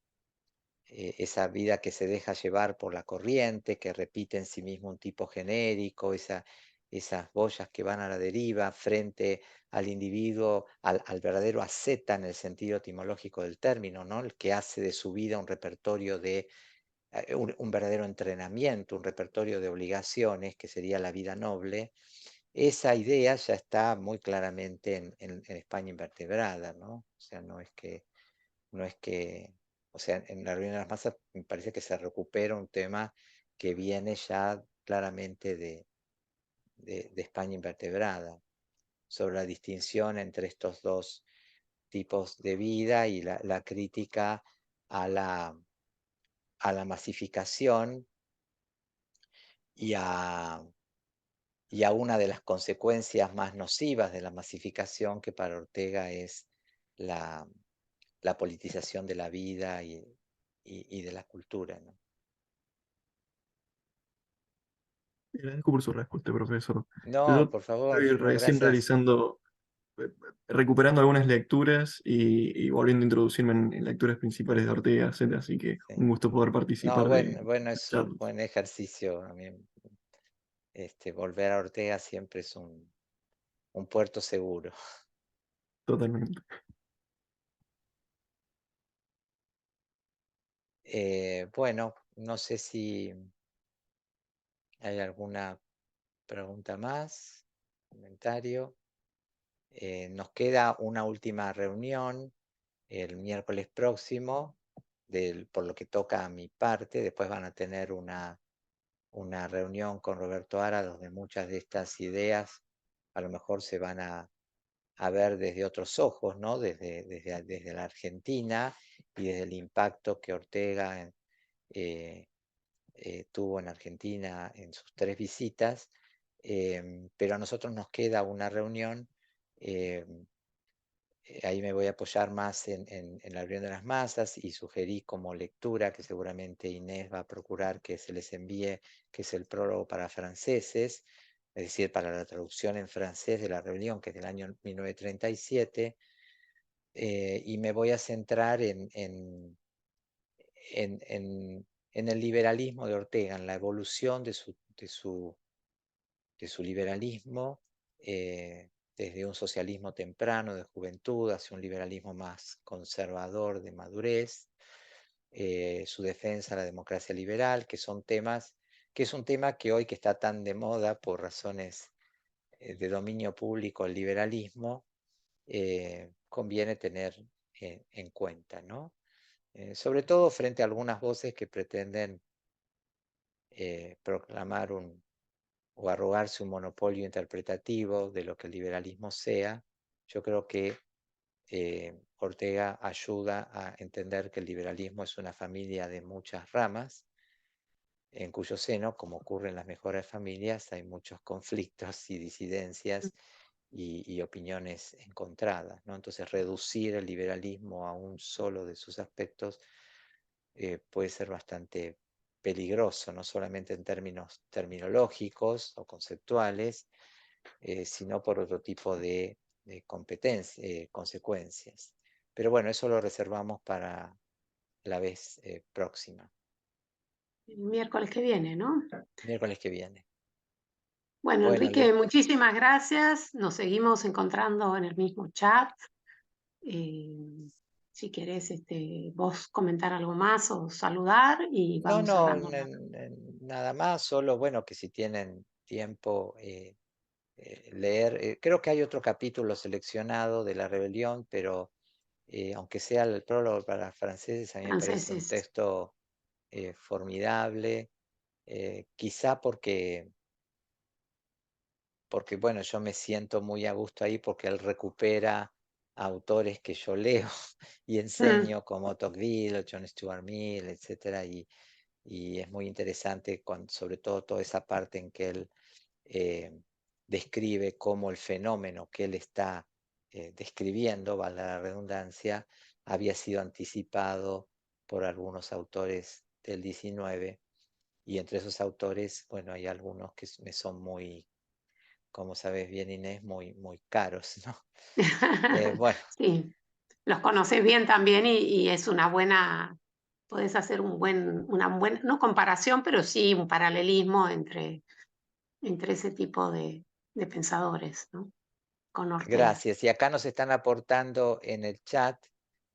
Esa vida que se deja llevar por la corriente, que repite en sí mismo un tipo genérico, esas boyas que van a la deriva frente al individuo, al verdadero asceta en el sentido etimológico del término, ¿no? El que hace de su vida un repertorio de, un verdadero entrenamiento, un repertorio de obligaciones, que sería la vida noble. Esa idea ya está muy claramente en España Invertebrada, ¿no? O sea, no es que, o sea, en la reunión de las masas me parece que se recupera un tema que viene ya claramente de España Invertebrada, sobre la distinción entre estos dos tipos de vida y la crítica a la masificación y a una de las consecuencias más nocivas de la masificación, que para Ortega es la, la politización de la vida y de la cultura, ¿no? agradezco por su respuesta, profesor. No, Yo por favor, estoy no, recién gracias. realizando, eh, recuperando algunas lecturas y volviendo a introducirme en lecturas principales de Ortega y Gasset, así que Sí. un gusto poder No, participar de bueno, la es un charla. buen ejercicio. A mí, volver a Ortega siempre es un puerto seguro. Totalmente. Bueno, no sé si hay alguna pregunta más, comentario. Nos queda una última reunión el miércoles próximo, por lo que toca a mi parte. Después van a tener una reunión con Roberto Ara, donde muchas de estas ideas a lo mejor se van a ver desde otros ojos, ¿no? Desde la Argentina y desde el impacto que Ortega eh, tuvo en Argentina en sus 3 visitas. Pero a nosotros nos queda una reunión. eh, Ahí me voy a apoyar más en la reunión de las masas y sugerí como lectura, que seguramente Inés va a procurar que se les envíe, que es el prólogo para franceses, es decir, para la traducción en francés de la reunión, que es del año 1937, y me voy a centrar en el liberalismo de Ortega, en la evolución de su liberalismo, desde un socialismo temprano de juventud hacia un liberalismo más conservador de madurez, su defensa a la democracia liberal, que son temas, que es un tema que hoy que está tan de moda por razones de dominio público, el liberalismo, conviene tener en cuenta, ¿no? Sobre todo frente a algunas voces que pretenden proclamar o arrogarse un monopolio interpretativo de lo que el liberalismo sea. Yo creo que Ortega ayuda a entender que el liberalismo es una familia de muchas ramas, en cuyo seno, como ocurre en las mejores familias, hay muchos conflictos y disidencias y opiniones encontradas, ¿no? Entonces, reducir el liberalismo a un solo de sus aspectos puede ser bastante peligroso, no solamente en términos terminológicos o conceptuales, sino por otro tipo de consecuencias. Pero bueno, eso lo reservamos para la vez próxima, El miércoles que viene, ¿no? miércoles que viene. Bueno, Bueno, Enrique, muchísimas gracias. Nos seguimos encontrando en el mismo chat. Si querés vos comentar algo más o saludar y no, vamos no, cerrando. nada más, solo bueno que si tienen tiempo leer, creo que hay otro capítulo seleccionado de La Rebelión, pero aunque sea el prólogo para franceses, a mí me parece un Franceses. texto formidable, quizá porque, bueno, yo me siento muy a gusto ahí porque él recupera autores que yo leo y Mm, enseño, como Tocqueville, John Stuart Mill, etcétera, y es muy interesante, sobre todo toda esa parte en que él eh, describe cómo el fenómeno que él está describiendo, valga la redundancia, había sido anticipado por algunos autores del 19, y entre esos autores, bueno, hay algunos que me son muy, como sabes bien, Inés, muy, muy caros, ¿no? Bueno, Sí, los conoces bien también y es una buena, podés hacer una buena, no comparación, pero sí un paralelismo entre ese tipo de pensadores, ¿no? Con Ortega. gracias. Y acá nos están aportando en el chat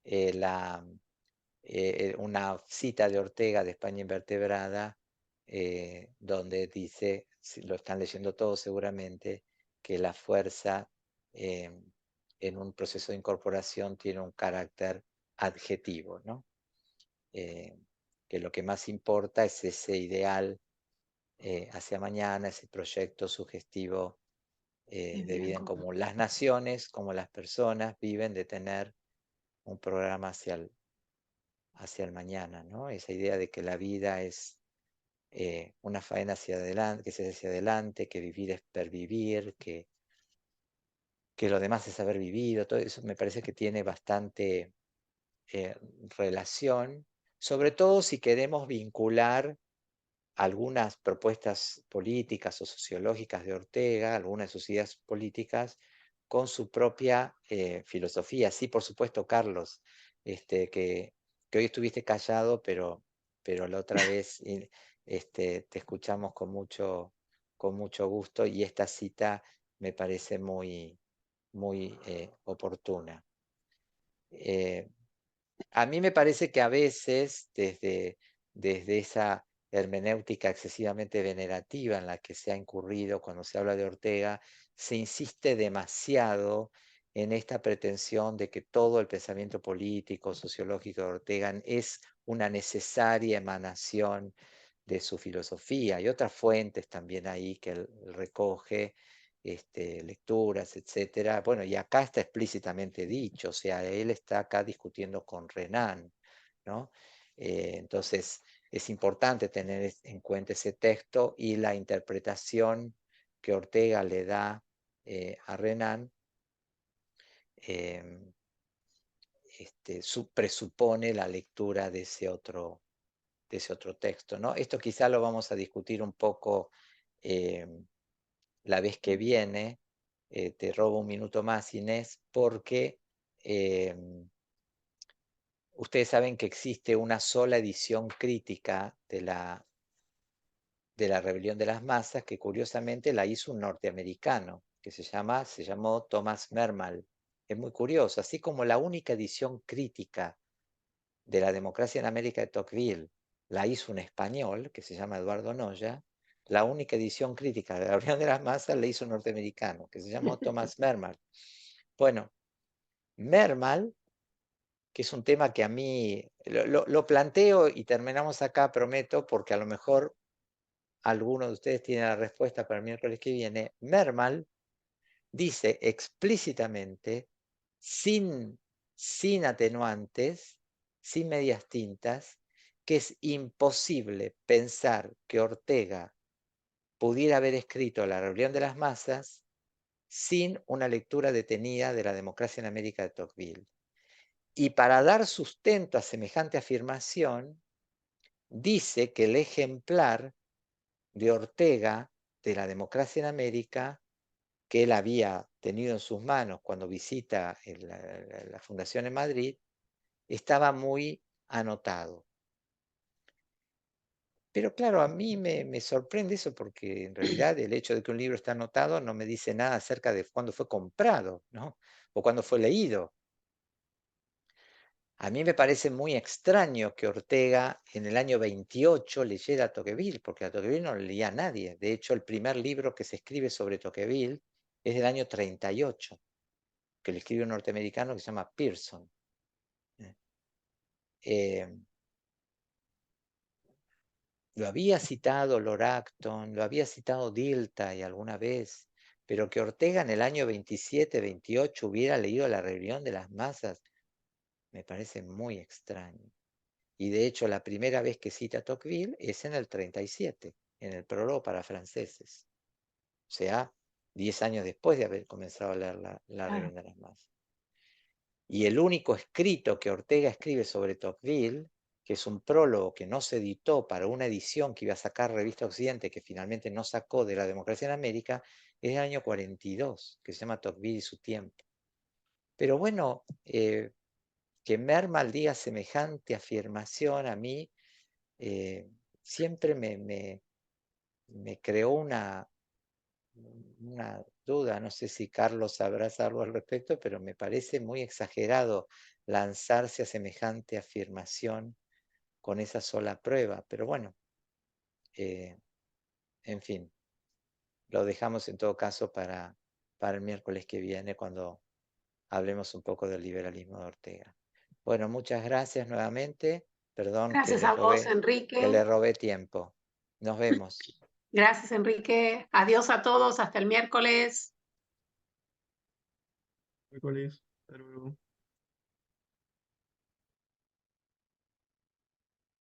eh, la, una cita de Ortega de España Invertebrada, donde dice, lo están leyendo todos seguramente, que la fuerza en un proceso de incorporación tiene un carácter adjetivo, ¿no? Que lo que más importa es ese ideal hacia mañana, ese proyecto sugestivo De de vida en vida en común. común. Las naciones, como las personas, viven de tener un programa hacia el mañana, ¿no? Esa idea de que la vida es una faena hacia adelante, que se hace hacia adelante, que vivir es pervivir, que lo demás es haber vivido, todo eso me parece que tiene bastante eh, relación, sobre todo si queremos vincular algunas propuestas políticas o sociológicas de Ortega, algunas de sus ideas políticas, con su propia filosofía. Sí, por supuesto, Carlos, que hoy estuviste callado, pero la otra vez te escuchamos con mucho gusto, y esta cita me parece muy, muy oportuna. A mí me parece que a veces, desde esa hermenéutica excesivamente venerativa en la que se ha incurrido cuando se habla de Ortega, se insiste demasiado en esta pretensión de que todo el pensamiento político, sociológico de Ortega es una necesaria emanación de su filosofía. Y otras fuentes también ahí que él recoge, lecturas, etcétera. Bueno, y acá está explícitamente dicho, o sea, él está acá discutiendo con Renan, ¿no? Entonces, es importante tener en cuenta ese texto y la interpretación que Ortega le da a Renan. eh, presupone la lectura de ese otro texto, ¿no? Esto quizá lo vamos a discutir un poco la vez que viene. Te robo un minuto más, Inés, porque Ustedes saben que existe una sola edición crítica de la Rebelión de las Masas, que curiosamente la hizo un norteamericano, que se llamó Thomas Mermal. Es muy curioso, así como la única edición crítica de la democracia en América de Tocqueville la hizo un español, que se llama Eduardo Noya, la única edición crítica de la Rebelión de las Masas la hizo un norteamericano, que se llamó Thomas Mermal. Bueno, Mermal, que es un tema que a mí lo planteo y terminamos acá, prometo, porque a lo mejor alguno de ustedes tiene la respuesta para el miércoles que viene. Mermal dice explícitamente, sin atenuantes, sin medias tintas, que es imposible pensar que Ortega pudiera haber escrito La Rebelión de las Masas sin una lectura detenida de La democracia en América de Tocqueville. Y para dar sustento a semejante afirmación, dice que el ejemplar de Ortega de La democracia en América, que él había tenido en sus manos cuando visita la Fundación en Madrid, estaba muy anotado. Pero claro, a mí me sorprende eso, porque en realidad el hecho de que un libro está anotado no me dice nada acerca de cuándo fue comprado, ¿no? O cuándo fue leído. A mí me parece muy extraño que Ortega en el año 28 leyera a Tocqueville, porque a Tocqueville no le leía a nadie. De hecho, el primer libro que se escribe sobre Tocqueville es del año 38, que le escribe un norteamericano que se llama Pearson. Lo había citado Lord Acton, lo había citado Dilthey alguna vez, pero que Ortega en el año 27, 28 hubiera leído La Rebelión de las Masas, me parece muy extraño. Y de hecho, la primera vez que cita Tocqueville es en el 37, en el prólogo para franceses. O sea, 10 años después de haber comenzado a leer la Rebelión de las Masas. Y el único escrito que Ortega escribe sobre Tocqueville, que es un prólogo que no se editó para una edición que iba a sacar Revista Occidente, que finalmente no sacó de La democracia en América, es del año 42, que se llama Tocqueville y su tiempo. Pero bueno, que Mermal diga semejante afirmación a mí siempre me creó una duda. No sé si Carlos sabrás algo al respecto, pero me parece muy exagerado lanzarse a semejante afirmación con esa sola prueba. Pero bueno, en fin, lo dejamos en todo caso para el miércoles que viene, cuando hablemos un poco del liberalismo de Ortega. Bueno, muchas gracias nuevamente. Perdón Gracias a vos, que Enrique. le robé tiempo. Nos vemos. Gracias, Enrique. Adiós a todos. Hasta el miércoles. Miércoles. Hasta luego.